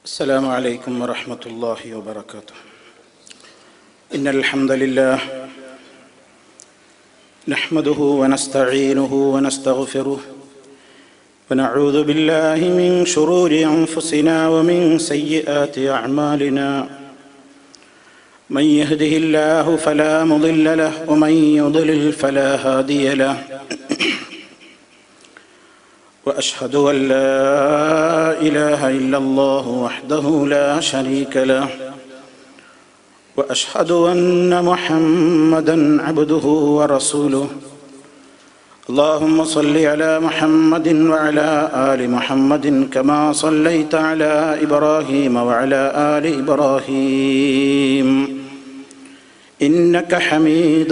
السلام عليكم ورحمة الله وبركاته. إن الحمد لله نحمده ونستعينه ونستغفره ونعوذ بالله من شرور أنفسنا ومن سيئات أعمالنا. من يهده الله فلا مضل له ومن يضلل فلا هادي له. وأشهد أن لا إله إلا الله وحده لا شريك له. وأشهد أن محمدًا عبده ورسوله. اللهم صل على محمد وعلى آل محمد كما صليت على إبراهيم وعلى آل إبراهيم إنك حميد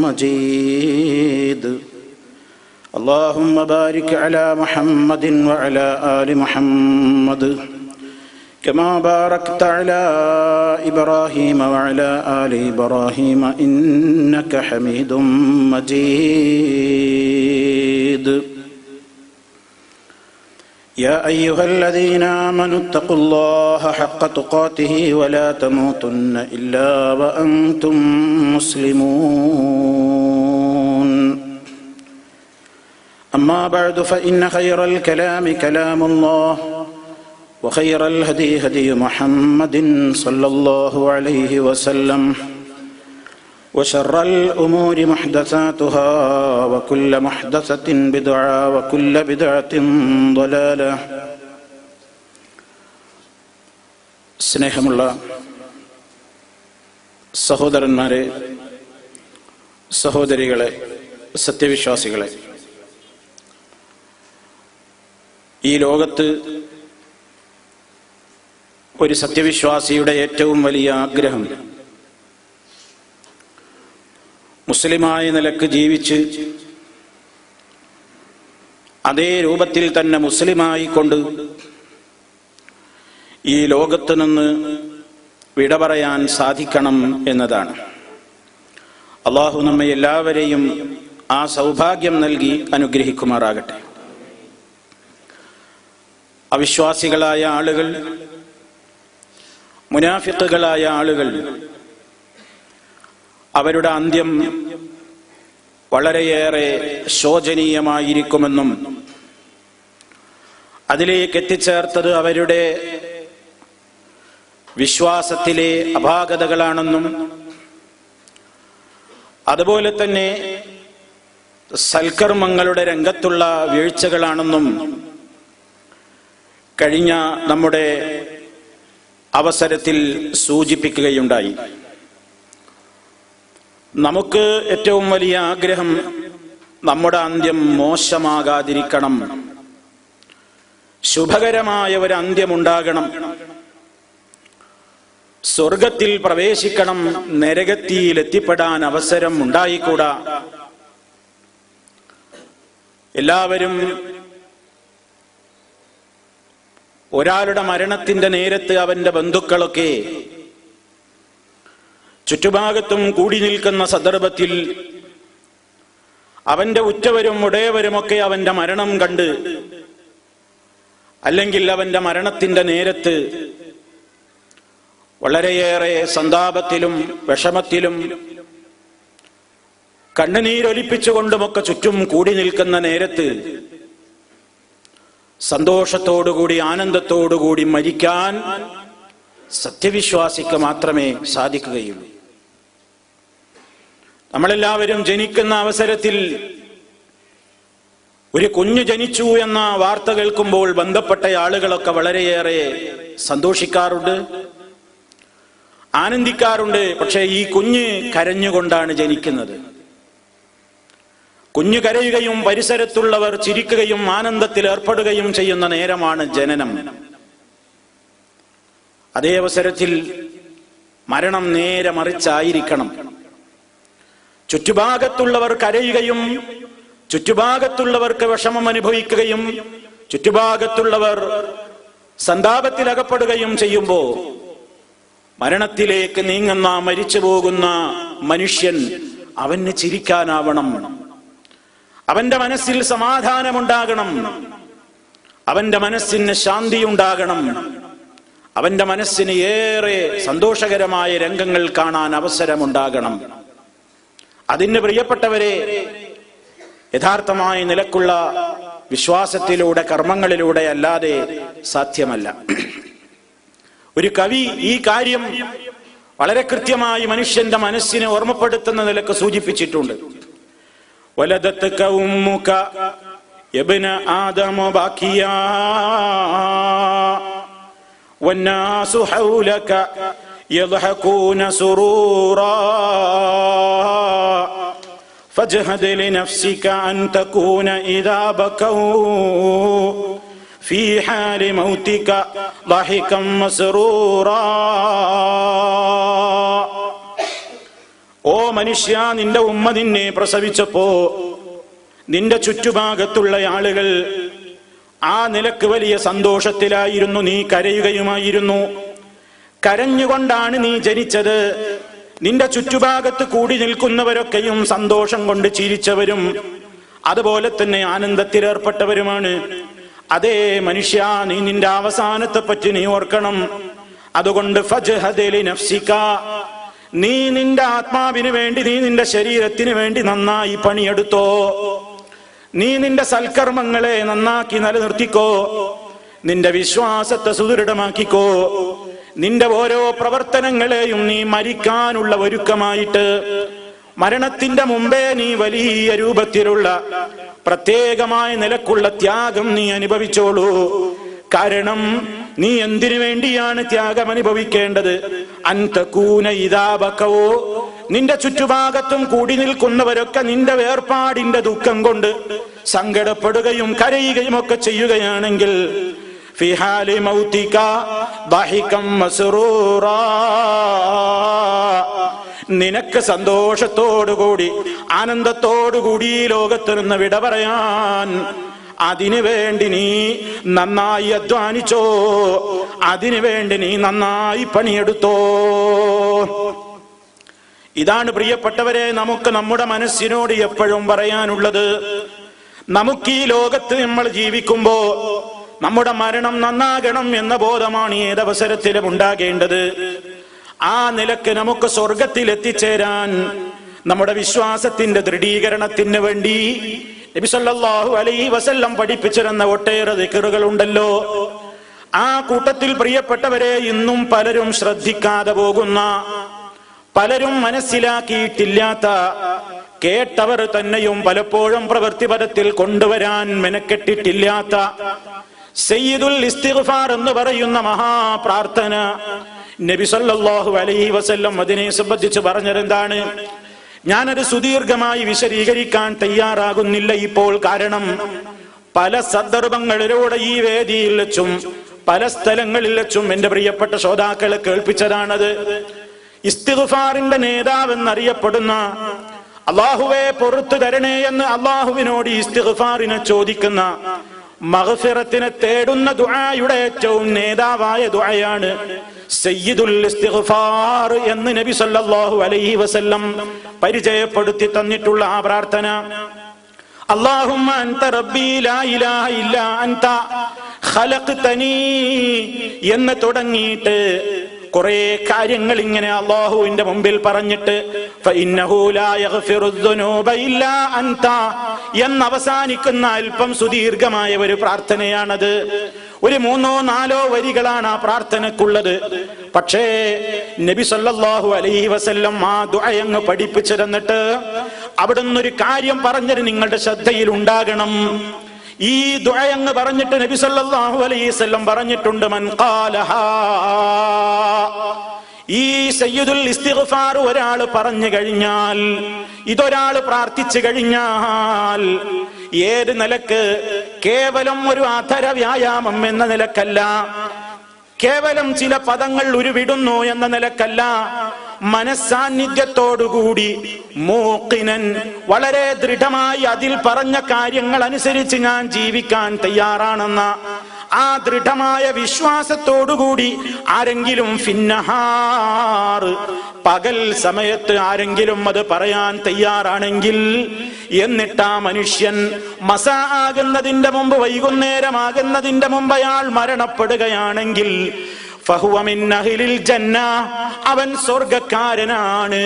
مجيد. اللهم بارك على محمد وعلى آل محمد كما باركت على إبراهيم وعلى آل إبراهيم إنك حميد مجيد. يا أيها الذين آمنوا اتقوا الله حق تقاته ولا تموتن إلا وأنتم مسلمون. أما بعد فإن خير الكلام كلام الله وخير الهدي هدي محمد صلى الله عليه وسلم وشر الأمور محدثاتها وكل محدثة بدعة وكل بدعة ضلالة. സ്നേഹമുള്ള സഹോദരന്മാരെ, സഹോദരികളെ, സത്യവിശ്വാസികളെ, ഈ ലോകത്ത് ഒരു സത്യവിശ്വാസിയുടെ ഏറ്റവും വലിയ ആഗ്രഹം മുസ്ലിമായ നിലക്ക് ജീവിച്ച് അതേ രൂപത്തിൽ തന്നെ മുസ്ലിമായി കൊണ്ട് ഈ ലോകത്ത് നിന്ന് വിട പറയാൻ സാധിക്കണം എന്നതാണ്. അല്ലാഹു നമ്മെ എല്ലാവരെയും ആ സൗഭാഗ്യം നൽകി അനുഗ്രഹിക്കുമാറാകട്ടെ. അവിശ്വാസികളായ ആളുകൾ, മുനാഫിഖുകളായ ആളുകൾ, അവരുടെ അന്ത്യം വളരെയേറെ ശോചനീയമായിരിക്കുമെന്നും അതിലേക്ക് എത്തിച്ചേർത്തത് അവരുടെ വിശ്വാസത്തിലെ അപാകതകളാണെന്നും അതുപോലെ തന്നെ സൽക്കർമ്മങ്ങളുടെ രംഗത്തുള്ള വീഴ്ചകളാണെന്നും കഴിഞ്ഞ നമ്മുടെ അവസരത്തിൽ സൂചിപ്പിക്കുകയുണ്ടായി. നമുക്ക് ഏറ്റവും വലിയ ആഗ്രഹം നമ്മുടെ അന്ത്യം മോശമാകാതിരിക്കണം, ശുഭകരമായ ഒരു അന്ത്യമുണ്ടാകണം, സ്വർഗത്തിൽ പ്രവേശിക്കണം, നരകത്തിൽ എത്തിപ്പെടാൻ അവസരം ഉണ്ടായിക്കൂടാ. എല്ലാവരും ഒരാളുടെ മരണത്തിന്റെ നേരത്ത് അവന്റെ ബന്ധുക്കളൊക്കെ ചുറ്റുഭാഗത്തും കൂടി നിൽക്കുന്ന സന്ദർഭത്തിൽ അവന്റെ ഉറ്റവരും ഉടയവരുമൊക്കെ അവന്റെ മരണം കണ്ട്, അല്ലെങ്കിൽ അവന്റെ മരണത്തിന്റെ നേരത്ത് വളരെയേറെ സന്താപത്തിലും വിഷമത്തിലും കണ്ണുനീരൊലിപ്പിച്ചുകൊണ്ടുമൊക്കെ ചുറ്റും കൂടി നിൽക്കുന്ന നേരത്ത് സന്തോഷത്തോടുകൂടി ആനന്ദത്തോടുകൂടി മരിക്കാൻ സത്യവിശ്വാസിക്ക് മാത്രമേ സാധിക്കുകയുള്ളൂ. നമ്മളെല്ലാവരും ജനിക്കുന്ന അവസരത്തിൽ ഒരു കുഞ്ഞ് ജനിച്ചു എന്ന വാർത്ത കേൾക്കുമ്പോൾ ബന്ധപ്പെട്ട ആളുകളൊക്കെ വളരെയേറെ സന്തോഷിക്കാറുണ്ട്, ആനന്ദിക്കാറുണ്ട്. പക്ഷേ ഈ കുഞ്ഞ് കരഞ്ഞുകൊണ്ടാണ് ജനിക്കുന്നത്. കുഞ്ഞു കരയുകയും പരിസരത്തുള്ളവർ ചിരിക്കുകയും ആനന്ദത്തിൽ ഏർപ്പെടുകയും ചെയ്യുന്ന നേരമാണ് ജനനം. അതേ അവസരത്തിൽ മരണം നേരെ മറിച്ചായിരിക്കണം. ചുറ്റുഭാഗത്തുള്ളവർ കരയുകയും ചുറ്റുഭാഗത്തുള്ളവർക്ക് വിഷമം അനുഭവിക്കുകയും ചുറ്റുഭാഗത്തുള്ളവർ സന്താപത്തിലകപ്പെടുകയും ചെയ്യുമ്പോൾ മരണത്തിലേക്ക് നീങ്ങുന്ന, മരിച്ചു പോകുന്ന മനുഷ്യൻ അവന് ചിരിക്കാനാവണം, അവന്റെ മനസ്സിൽ സമാധാനമുണ്ടാകണം, അവന്റെ മനസ്സിന് ശാന്തി ഉണ്ടാകണം, അവന്റെ മനസ്സിന് ഏറെ സന്തോഷകരമായ രംഗങ്ങൾ കാണാൻ അവസരമുണ്ടാകണം. അതിന് പ്രിയപ്പെട്ടവരെ, യഥാർത്ഥമായ നിലക്കുള്ള വിശ്വാസത്തിലൂടെ കർമ്മങ്ങളിലൂടെ അല്ലാതെ സാധ്യമല്ല. ഒരു കവി ഈ കാര്യം വളരെ കൃത്യമായി മനുഷ്യന്റെ മനസ്സിനെ ഓർമ്മപ്പെടുത്തുന്ന നിലക്ക് സൂചിപ്പിച്ചിട്ടുണ്ട്. വലദത്ക ഉമ്മുക യബ്ന ആദമ ബാക്കിയാ വന്നാസു ഹൗലക യദ്ഹകൂന സുറൂറാ فاجهد لنفسك أن تكون إذا بكوا في حال موتك ضحكا مسرورا. ഓ മനുഷ്യ, നിന്റെ ഉമ്മ നിന്നെ പ്രസവിച്ചപ്പോ നിന്റെ ചുറ്റുഭാഗത്തുള്ള ആളുകൾ ആ നിലക്ക് വലിയ സന്തോഷത്തിലായിരുന്നു. നീ കരയുകയുമായിരുന്നു. കരഞ്ഞുകൊണ്ടാണ് നീ ജനിച്ചത്. നിന്റെ ചുറ്റുഭാഗത്ത് കൂടി നിൽക്കുന്നവരൊക്കെയും സന്തോഷം കൊണ്ട് ചിരിച്ചവരും അതുപോലെ തന്നെ ആനന്ദത്തിലേർപ്പെട്ടവരുമാണ്. അതേ മനുഷ്യ, നീ നിന്റെ അവസാനത്തെ പറ്റി നീ ഓർക്കണം. അതുകൊണ്ട് ഫജ്ഹദ് ലിനഫ്സിക, നീ നിന്റെ ആത്മാവിന് വേണ്ടി, നീ നിന്റെ ശരീരത്തിന് വേണ്ടി നന്നായി പണിയെടുത്തോ. നീ നിന്റെ സൽക്കർമ്മങ്ങളെ നന്നാക്കി നിലനിർത്തിക്കോ. നിന്റെ വിശ്വാസത്തെ സുദൃഢമാക്കിക്കോ. നിന്റെ ഓരോ പ്രവർത്തനങ്ങളെയും നീ മരിക്കാനുള്ള ഒരുക്കമായിട്ട്, മരണത്തിന്റെ മുമ്പേ നീ വലിയ രൂപത്തിലുള്ള പ്രത്യേകമായ നിലക്കുള്ള ത്യാഗം നീ അനുഭവിച്ചോളൂ. കാരണം നീ എന്തിനു വേണ്ടിയാണ് ത്യാഗം അനുഭവിക്കേണ്ടത്? അൻതകൂന ഇദാ ബകവോ, നിന്റെ ചുറ്റുഭാഗത്തും കൂടി നിൽക്കുന്നവരൊക്കെ നിന്റെ വേർപാടിന്റെ ദുഃഖം കൊണ്ട് സങ്കടപ്പെടുകയും കരയുകയും ഒക്കെ ചെയ്യുകയാണെങ്കിൽ ഫി ഹാലി മൗതിക ദഹികം മസ്റൂറാ, നിനക്ക് സന്തോഷത്തോടുകൂടി ആനന്ദത്തോടുകൂടി ലോകത്ത് നിന്ന് വിട പറയാൻ അതിനു വേണ്ടി നീ നന്നായി അധ്വാനിച്ചോ. അതിനു വേണ്ടി നീ നന്നായി പണിയെടുത്തോ. ഇതാണ് പ്രിയപ്പെട്ടവരെ നമുക്ക് നമ്മുടെ മനസ്സിനോട് എപ്പോഴും പറയാനുള്ളത്. നമുക്ക് ഈ ലോകത്ത് നമ്മൾ ജീവിക്കുമ്പോ നമ്മുടെ മരണം നന്നാകണം എന്ന ബോധമാണ് ഏതവസരത്തിലും ഉണ്ടാകേണ്ടത്. ആ നിലക്ക് നമുക്ക് സ്വർഗത്തിൽ എത്തിച്ചേരാൻ നമ്മുടെ വിശ്വാസത്തിന്റെ ദൃഢീകരണത്തിന് വേണ്ടി നബി സല്ലല്ലാഹു അലൈഹി വസല്ലം പഠിപ്പിച്ചിരുന്ന ഒട്ടേറെ ദിക്റുകൾ ഉണ്ടല്ലോ. ആ കൂട്ടത്തിൽ പ്രിയപ്പെട്ടവരെ, ഇന്നും പലരും ശ്രദ്ധിക്കാതെ പോകുന്ന, പലരും മനസ്സിലാക്കിയിട്ടില്ലാത്ത, കേട്ടവർ തന്നെയും പലപ്പോഴും പ്രവൃത്തിപരത്തിൽ കൊണ്ടുവരാൻ മെനക്കെട്ടിട്ടില്ലാത്ത സയ്യിദുൽ ഇസ്തിഗ്ഫാർ എന്ന് പറയുന്ന മഹാപ്രാർത്ഥന നബി സല്ലല്ലാഹു അലൈഹി വസല്ലം അതിനെ സംബന്ധിച്ച് പറഞ്ഞതെന്താണ്? ഞാനത് സുദീർഘമായി വിശദീകരിക്കാൻ തയ്യാറാകുന്നില്ല ഇപ്പോൾ. കാരണം പല സന്ദർഭങ്ങളിലൂടെ ഈ വേദിയിൽ വെച്ചും പല സ്ഥലങ്ങളിൽ വെച്ചും എന്റെ പ്രിയപ്പെട്ട ശ്രോതാക്കളെ കേൾപ്പിച്ചതാണത്. ഇസ്തിഗ്ഫാറിന്റെ നേതാവെന്നറിയപ്പെടുന്ന, അള്ളാഹുവെ പുറത്തു തരണേ എന്ന് അള്ളാഹുവിനോട് ഇസ്തിഗ്ഫാറിനെ ചോദിക്കുന്ന, മഗ്ഫിറത്തിനെ തേടുന്ന ദുആയുടെ ഏറ്റവും നേതാവായ ദുആയാണ് സയ്യിദുൽ ഇസ്തിഗ്ഫാർ എന്ന് നബി സല്ലല്ലാഹു അലൈഹി വസല്ലം പരിചയപ്പെടുത്തി തന്നിട്ടുള്ള ആ പ്രാർത്ഥന. അല്ലാഹുമ്മ അൻത റബ്ബി ലാ ഇലാഹ ഇല്ലാ അൻത ഖലഖ്തനീ എന്ന് തുടങ്ങിയിട്ട് കുറെ കാര്യങ്ങൾ ഇങ്ങനെ അല്ലാഹുവിന്റെ മുമ്പിൽ പറഞ്ഞിട്ട് ഫഇന്നഹു ലാ യഗ്ഫിറുദ്ദുനൂബ ഇല്ലാ അൻത എന്ന് അവസാനിക്കുന്ന അല്പം സുദീർഘമായ ഒരു പ്രാർത്ഥനയാണത്. ഒരു 3-4 വരികളാണ് ആ പ്രാർത്ഥനക്കുള്ളത്. പക്ഷേ നബി സല്ലല്ലാഹു അലൈഹി വസല്ലം ആ ദുആ അങ്ങ് പഠിപ്പിച്ചു തന്നിട്ട് അവിടുന്ന് ഒരു കാര്യം പറഞ്ഞത് നിങ്ങളുടെ ശ്രദ്ധയിൽ ഉണ്ടാകണം. ഈ ദുആ അങ്ങ് പറഞ്ഞിട്ട് നബി സല്ലല്ലാഹു അലൈഹി വസല്ലം പറഞ്ഞിട്ടുണ്ട്, മൻ ഖാലഹാ, ഈ സയ്യിദുൽ ഇസ്തിഗ്ഫാർ ഒരാൾ പറഞ്ഞു കഴിഞ്ഞാൽ, ഇതൊരാൾ പ്രാർത്ഥിച്ചു കഴിഞ്ഞാൽ, ഏത് നിലക്ക്? കേവലം ഒരു അധര വ്യായാമം എന്ന നിലക്കല്ല, കേവലം ചില പദങ്ങൾ ഉരുവിടുന്നു എന്ന നിലക്കല്ല, മനസ്സാന്നിധ്യത്തോടുകൂടി മൂഖിനൻ, വളരെ ദൃഢമായി അതിൽ പറഞ്ഞ കാര്യങ്ങൾ അനുസരിച്ച് ഞാൻ ജീവിക്കാൻ തയ്യാറാണെന്ന ആ ദൃഢമായ വിശ്വാസത്തോടുകൂടി ആരെങ്കിലും ഫിന്നഹാർ, പകൽ സമയത്ത് ആരെങ്കിലും അത് പറയാൻ തയ്യാറാണെങ്കിൽ, എന്നിട്ട് ആ മനുഷ്യൻ മസാ ആകുന്നതിന്റെ മുമ്പ്, വൈകുന്നേരമാകുന്നതിന്റെ മുമ്പ് അയാൾ മരണപ്പെടുകയാണെങ്കിൽ, ഫഹുവ മിൻ അഹ്ലിൽ ജന്ന, അവൻ സ്വർഗ്ഗക്കാരനാണ്,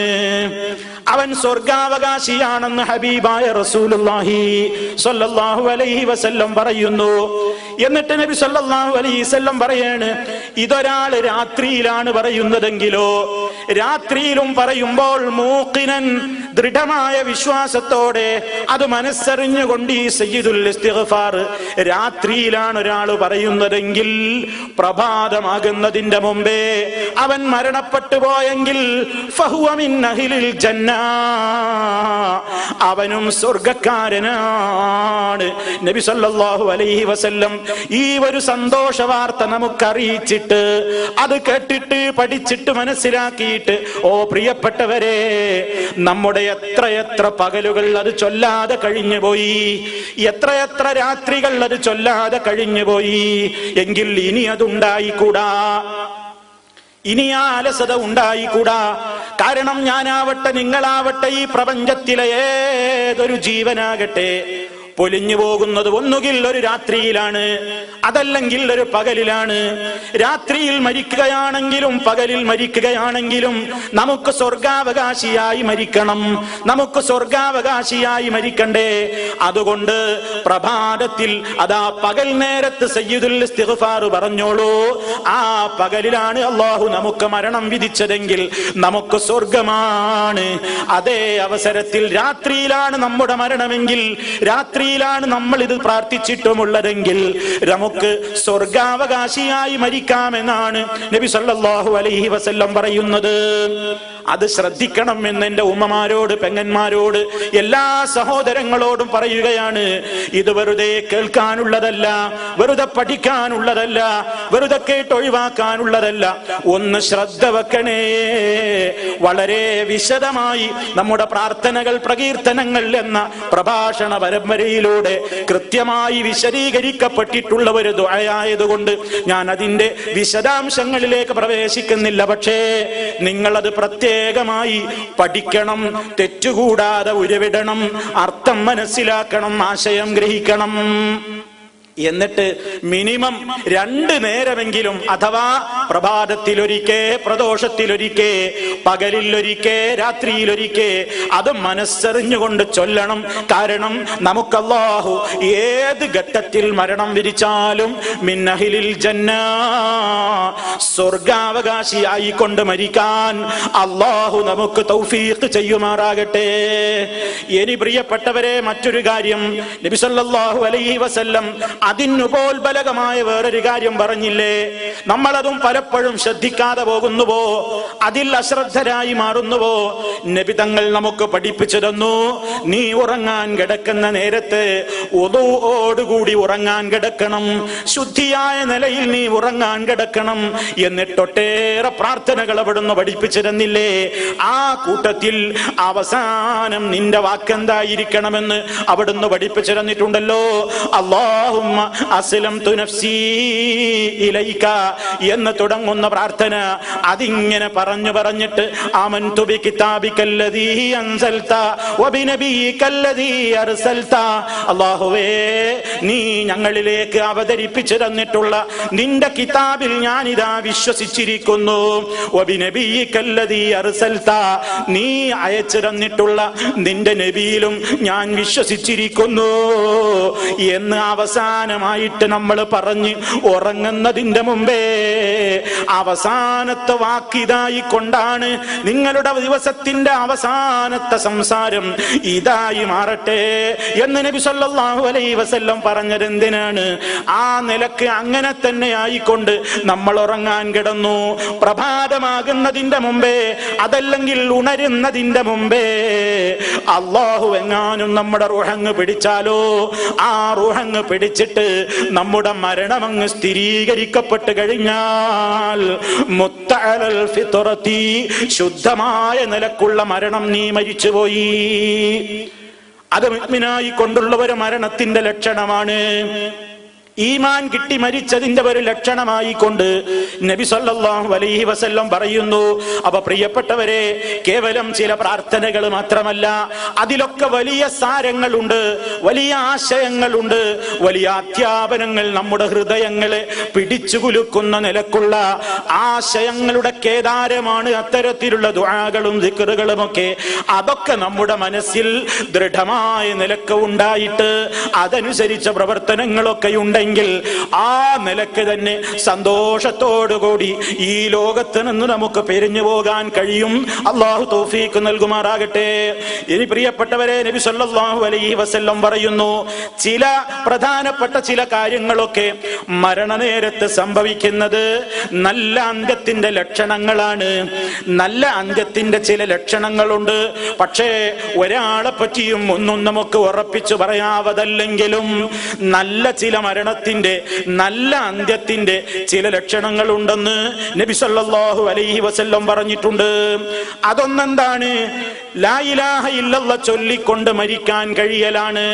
അവൻ സ്വർഗാവകാശിയാണെന്ന് ഹബീബായ റസൂലുള്ളാഹി സ്വല്ലല്ലാഹു അലൈഹി വസല്ലം പറയുന്നു. എന്നിട്ട് നബി സ്വല്ലല്ലാഹു അലൈഹി വസല്ലം പറയാണ്, ഇതൊരാൾ രാത്രിയിലാണ് പറയുന്നതെങ്കിലോ, രാത്രിയിലും പറയുമ്പോൾ മൂഖിനൻ, ദൃഢമായ വിശ്വാസത്തോടെ അത് മനസ്സറിഞ്ഞുകൊണ്ട് ഈ സയ്യിദുൽ ഇസ്തിഗ്ഫാർ രാത്രിയിലാണ് ഒരാൾ പറയുന്നതെങ്കിൽ, പ്രഭാതമാകുന്നതിന്റെ മുമ്പേ അവൻ മരണപ്പെട്ടു പോയെങ്കിൽ ഫഹുവ മിൻ അഹ്ലിൽ ജന്ന, അവനും സ്വർഗ്ഗക്കാരനാണ്. നബി സല്ലല്ലാഹു അലൈഹി വസല്ലം ഈ ഒരു സന്തോഷ വാർത്ത നമുക്കറിയിച്ചിട്ട്, അത് കേട്ടിട്ട് പഠിച്ചിട്ട് മനസ്സിലാക്കിയിട്ട്, ഓ പ്രിയപ്പെട്ടവരെ, നമ്മുടെ എത്രയെത്ര പകലുകൾ അത് ചൊല്ലാതെ കഴിഞ്ഞുപോയി, എത്രയെത്ര രാത്രികൾ അത് ചൊല്ലാതെ കഴിഞ്ഞുപോയി. എങ്കിൽ ഇനി അതുണ്ടായിക്കൂടാ, ഇനി ആ അലസത ഉണ്ടായിക്കൂടാ. കാരണം ഞാനാവട്ടെ, നിങ്ങളാവട്ടെ, ഈ പ്രപഞ്ചത്തിലെ ഏതൊരു ജീവനാകട്ടെ, പൊലിഞ്ഞു പോകുന്നത് ഒന്നുകിൽ ഒരു രാത്രിയിലാണ്, അതല്ലെങ്കിൽ ഒരു പകലിലാണ്. രാത്രിയിൽ മരിക്കുകയാണെങ്കിലും പകലിൽ മരിക്കുകയാണെങ്കിലും നമുക്ക് സ്വർഗാവകാശിയായി മരിക്കണം, നമുക്ക് സ്വർഗാവകാശിയായി മരിക്കണ്ടേ. അതുകൊണ്ട് പ്രഭാതത്തിൽ അതാ പകൽ നേരത്ത് സയ്യിദുൽ ഇസ്തിഗ്ഫാർ പറഞ്ഞോളൂ. ആ പകലിലാണ് അല്ലാഹു നമുക്ക് മരണം വിധിച്ചതെങ്കിൽ നമുക്ക് സ്വർഗമാണ്. അതേ അവസരത്തിൽ രാത്രിയിലാണ് നമ്മുടെ മരണമെങ്കിൽ, രാത്രിയിലാണ് നമ്മൾ ഇത് പ്രാർത്ഥിച്ചിട്ടുമുള്ളതെങ്കിൽ നമുക്ക് സ്വർഗാവകാശിയായി മരിക്കാമെന്നാണ് നബി സല്ലല്ലാഹു അലൈഹി വസല്ലം പറയുന്നത്. അത് ശ്രദ്ധിക്കണം എന്ന് എന്റെ ഉമ്മമാരോട്, പെങ്ങന്മാരോട്, എല്ലാ സഹോദരങ്ങളോടും പറയുകയാണ്. ഇത് വെറുതെ കേൾക്കാനുള്ളതല്ല, വെറുതെ പഠിക്കാനുള്ളതല്ല, വെറുതെ കേട്ട് ഒഴിവാക്കാനുള്ളതല്ല. ഒന്ന് ശ്രദ്ധ വെക്കണേ. വളരെ വിശദമായി നമ്മുടെ പ്രാർത്ഥനകൾ, പ്രകീർത്തനങ്ങൾ എന്ന പ്രഭാഷണ പരമ്പരയിലൂടെ കൃത്യമായി വിശദീകരിക്കപ്പെട്ടിട്ടുള്ള ഒരു ദുആയായതുകൊണ്ട് ഞാൻ അതിന്റെ വിശദാംശങ്ങളിലേക്ക് പ്രവേശിക്കുന്നില്ല. പക്ഷേ നിങ്ങളത് പ്രത്യേകമായി പഠിക്കണം, തെറ്റുകൂടാതെ ഉരുവിടണം, അർത്ഥം മനസ്സിലാക്കണം, ആശയം ഗ്രഹിക്കണം. എന്നിട്ട് മിനിമം 2 നേരമെങ്കിലും, അഥവാ പ്രഭാതത്തിലൊരിക്കെ, പ്രദോഷത്തിലൊരിക്കെ, പകലിലൊരിക്കെ, രാത്രിയിലൊരിക്കെ അത് മനസ്സറിഞ്ഞുകൊണ്ട് ചൊല്ലണം. കാരണം നമുക്ക് അല്ലാഹു ഏത് ഘട്ടത്തിൽ മരണം വിധിച്ചാലും മിൻ അഹ്ലിൽ ജന്ന, സ്വർഗാവകാശിയായി കൊണ്ട് മരിക്കാൻ അല്ലാഹു നമുക്ക് തൗഫീഖ് ചെയ്യുമാറാകട്ടെ. ഇനി പ്രിയപ്പെട്ടവരെ, മറ്റൊരു കാര്യം നബി സല്ലല്ലാഹു അലൈഹി വസല്ലം അതിനുപോൽബലകമായ വേറൊരു കാര്യം പറഞ്ഞില്ലേ? നമ്മളതും പലപ്പോഴും ശ്രദ്ധിക്കാതെ പോകുന്നുവോ, അതിൽ അശ്രദ്ധരായി മാറുന്നുവോ? നബി തങ്ങൾ നമുക്ക് പഠിപ്പിച്ചു തന്നു, നീ ഉറങ്ങാൻ കിടക്കുന്ന നേരത്ത് വുദൂഓടുകൂടി ഉറങ്ങാൻ കിടക്കണം, ശുദ്ധിയായ നിലയിൽ നീ ഉറങ്ങാൻ കിടക്കണം. എന്നിട്ടൊട്ടേറെ പ്രാർത്ഥനകൾ അവിടുന്ന് പഠിപ്പിച്ചു തന്നില്ലേ? ആ കൂട്ടത്തിൽ അവസാനം നിന്റെ വാക്കെന്തായിരിക്കണമെന്ന് അവിടുന്ന് പഠിപ്പിച്ചു തന്നിട്ടുണ്ടല്ലോ. അല്ലാഹുമ്മ അസ്ലംതു നഫ്സി ഇലൈക എന്ന് തുടങ്ങുന്ന പ്രാർത്ഥന. അതിങ്ങനെ പറഞ്ഞിട്ട് ആമൻതു ബികിതാബികല്ലദീ അൻസൽത വബിനബിയികല്ലദീ അർസൽത, അല്ലാഹുവേ, നീ ഞങ്ങളിലേക്ക് അവതരിപ്പിച്ചു തന്നിട്ടുള്ള നിന്റെ കിതാബിൽ ഞാനിതാ വിശ്വസിച്ചിരിക്കുന്നു. വബിനബിയികല്ലദീ അർസൽത, നീ അയച്ചു തന്നിട്ടുള്ള നിന്റെ നബിയിലും ഞാൻ വിശ്വസിച്ചിരിക്കുന്നു എന്ന് അവസാനമായിട്ട് നമ്മൾ പറഞ്ഞ് ഉറങ്ങുന്നതിന്റെ മുമ്പേ അവസാനത്തെ വാക്കിതായി കൊണ്ടാണ് നിങ്ങളുടെ ദിവസത്തിന്റെ അവസാനത്തെ സംസാരം ഇതായി മാറട്ടെ എന്ന് നബി സല്ലല്ലാഹു അലൈഹി വസല്ലം പറഞ്ഞത് എന്തിനാണ്? ആ നിലക്ക് അങ്ങനെ തന്നെ ആയിക്കൊണ്ട് നമ്മൾ ഉറങ്ങാൻ കിടന്നു. പ്രഭാതമാകുന്നതിന്റെ മുമ്പേ, അതല്ലെങ്കിൽ ഉണരുന്നതിന്റെ മുമ്പേ അല്ലാഹു എങ്ങാനും നമ്മുടെ റൂഹങ്ങ് പിടിച്ചാലോ, ആ റൂഹങ്ങ് പിടിച്ചിട്ട് നമ്മുടെ മരണമങ്ങ് സ്ഥിരീകരിക്കപ്പെട്ട് കഴിഞ്ഞാൽ മുത്തഅലൽ ഫിത്രതി, ശുദ്ധമായ നിലക്കുള്ള മരണം നീ മരിച്ചുപോയി. അത് മുഅ്മിനായി കൊണ്ടുള്ള ഒരു മരണത്തിന്റെ ലക്ഷണമാണ്. ഈമാൻ കിട്ടി മരിച്ചതിന്റെ ഒരു ലക്ഷണമായിക്കൊണ്ട് നബി സല്ലല്ലാഹു അലൈഹി വസല്ലം പറയുന്നു. അപ്പൊ പ്രിയപ്പെട്ടവരെ, കേവലം ചില പ്രാർത്ഥനകൾ മാത്രമല്ല, അതിലൊക്കെ വലിയ സാരങ്ങളുണ്ട്, വലിയ ആശയങ്ങളുണ്ട്, വലിയ അധ്യാപനങ്ങൾ നമ്മുടെ ഹൃദയങ്ങളെ പിടിച്ചു കുലുക്കുന്ന നിലക്കുള്ള ആശയങ്ങളുടെ കേദാരമാണ് അത്തരത്തിലുള്ള ദുആകളും ദിക്റുകളുമൊക്കെ. അതൊക്കെ നമ്മുടെ മനസ്സിൽ ദൃഢമായ നിലക്ക് ഉണ്ടായിട്ട് അതനുസരിച്ച പ്രവർത്തനങ്ങളൊക്കെ ഉണ്ട് െങ്കിൽ ആ നിലക്ക് തന്നെ സന്തോഷത്തോടുകൂടി ഈ ലോകത്ത് നിന്ന് നമുക്ക് പിരിഞ്ഞു പോകാൻ കഴിയും. അള്ളാഹു തൗഫീഖ് നൽകുമാറാകട്ടെ. ഇനി പ്രിയപ്പെട്ടവരെ, നബി സല്ലല്ലാഹു അലൈഹി വസല്ലം പറയുന്നു, ചില പ്രധാനപ്പെട്ട ചില കാര്യങ്ങളൊക്കെ മരണനേരത്ത് സംഭവിക്കുന്നത് നല്ല അന്ത്യത്തിന്റെ ലക്ഷണങ്ങളാണ്. നല്ല അന്ത്യത്തിന്റെ ചില ലക്ഷണങ്ങളുണ്ട്. പക്ഷേ ഒരാളെ പറ്റിയും ഒന്നും നമുക്ക് ഉറപ്പിച്ചു പറയാവതല്ലെങ്കിലും നല്ല ചില മരണത്തിന്റെ, നല്ല അന്ത്യത്തിന്റെ ചില ലക്ഷണങ്ങൾ ഉണ്ടെന്ന് നബി സല്ലല്ലാഹു അലൈഹി വസല്ലം പറഞ്ഞിട്ടുണ്ട്. അതൊന്നെന്താണ്? ലാ ഇലാഹ ഇല്ലല്ലാഹ് ചൊല്ലിക്കൊണ്ട് മരിക്കാൻ കഴിയലാണ്.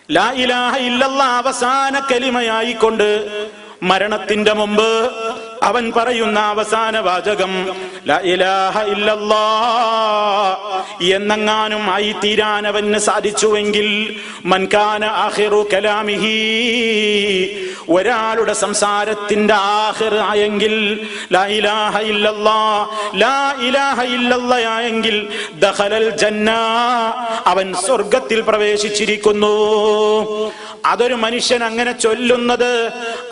ലാ ഇലാഹ ഇല്ലല്ലാഹ് അവസാന കലിമയായിക്കൊണ്ട് മരണത്തിന്റെ മുമ്പ് അവൻ പറയുന്ന അവസാന വാചകം ലാ ഇലാഹ ഇല്ലല്ലാഹ് എന്നെങ്ങാനും ആയി തീരാൻ അവന് സാധിച്ചുവെങ്കിൽ, മൻ കാന ആഖിറു കലാമിഹി, ഒരാളുടെ സംസാരത്തിന്റെ ആഖിർ ആയെങ്കിൽ ലാ ഇലാഹ ഇല്ലല്ലാഹ്, ലാ ഇലാഹ ഇല്ലല്ലാഹ് ആയെങ്കിൽ ദഖലൽ ജന്ന, അവൻ സ്വർഗ്ഗത്തിൽ പ്രവേശിച്ചിരിക്കുന്നു. അതൊരു മനുഷ്യൻ അങ്ങനെ ചൊല്ലുന്നത്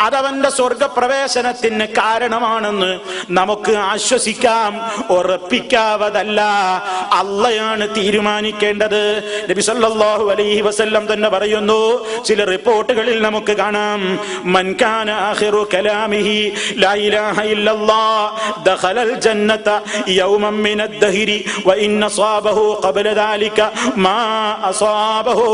അതവന്റെ സ്വർഗപ്രവേശനത്തിന് കാരണമാണെന്ന് നമുക്ക് ആശ്വസിക്കാം, ഉറപ്പിക്കാവതല്ല. അള്ളയാണ് തീരുമാനിക്കേണ്ടത്. നബി സല്ലല്ലാഹു അലൈഹി വസല്ലം തന്നെ പറയുന്നു, ചില റിപ്പോർട്ടുകളിൽ നമുക്ക് കാണാം, മൻ കാന ആഖിറു കലാമിഹി ലാ ഇലാഹ ഇല്ലല്ലാഹ് ദഖലൽ ജന്നത യൗമൻ മിനദ് ദഹരി വ ഇന്ന അസാബഹു ഖബ്ല ദാലിക മാ അസാബഹു.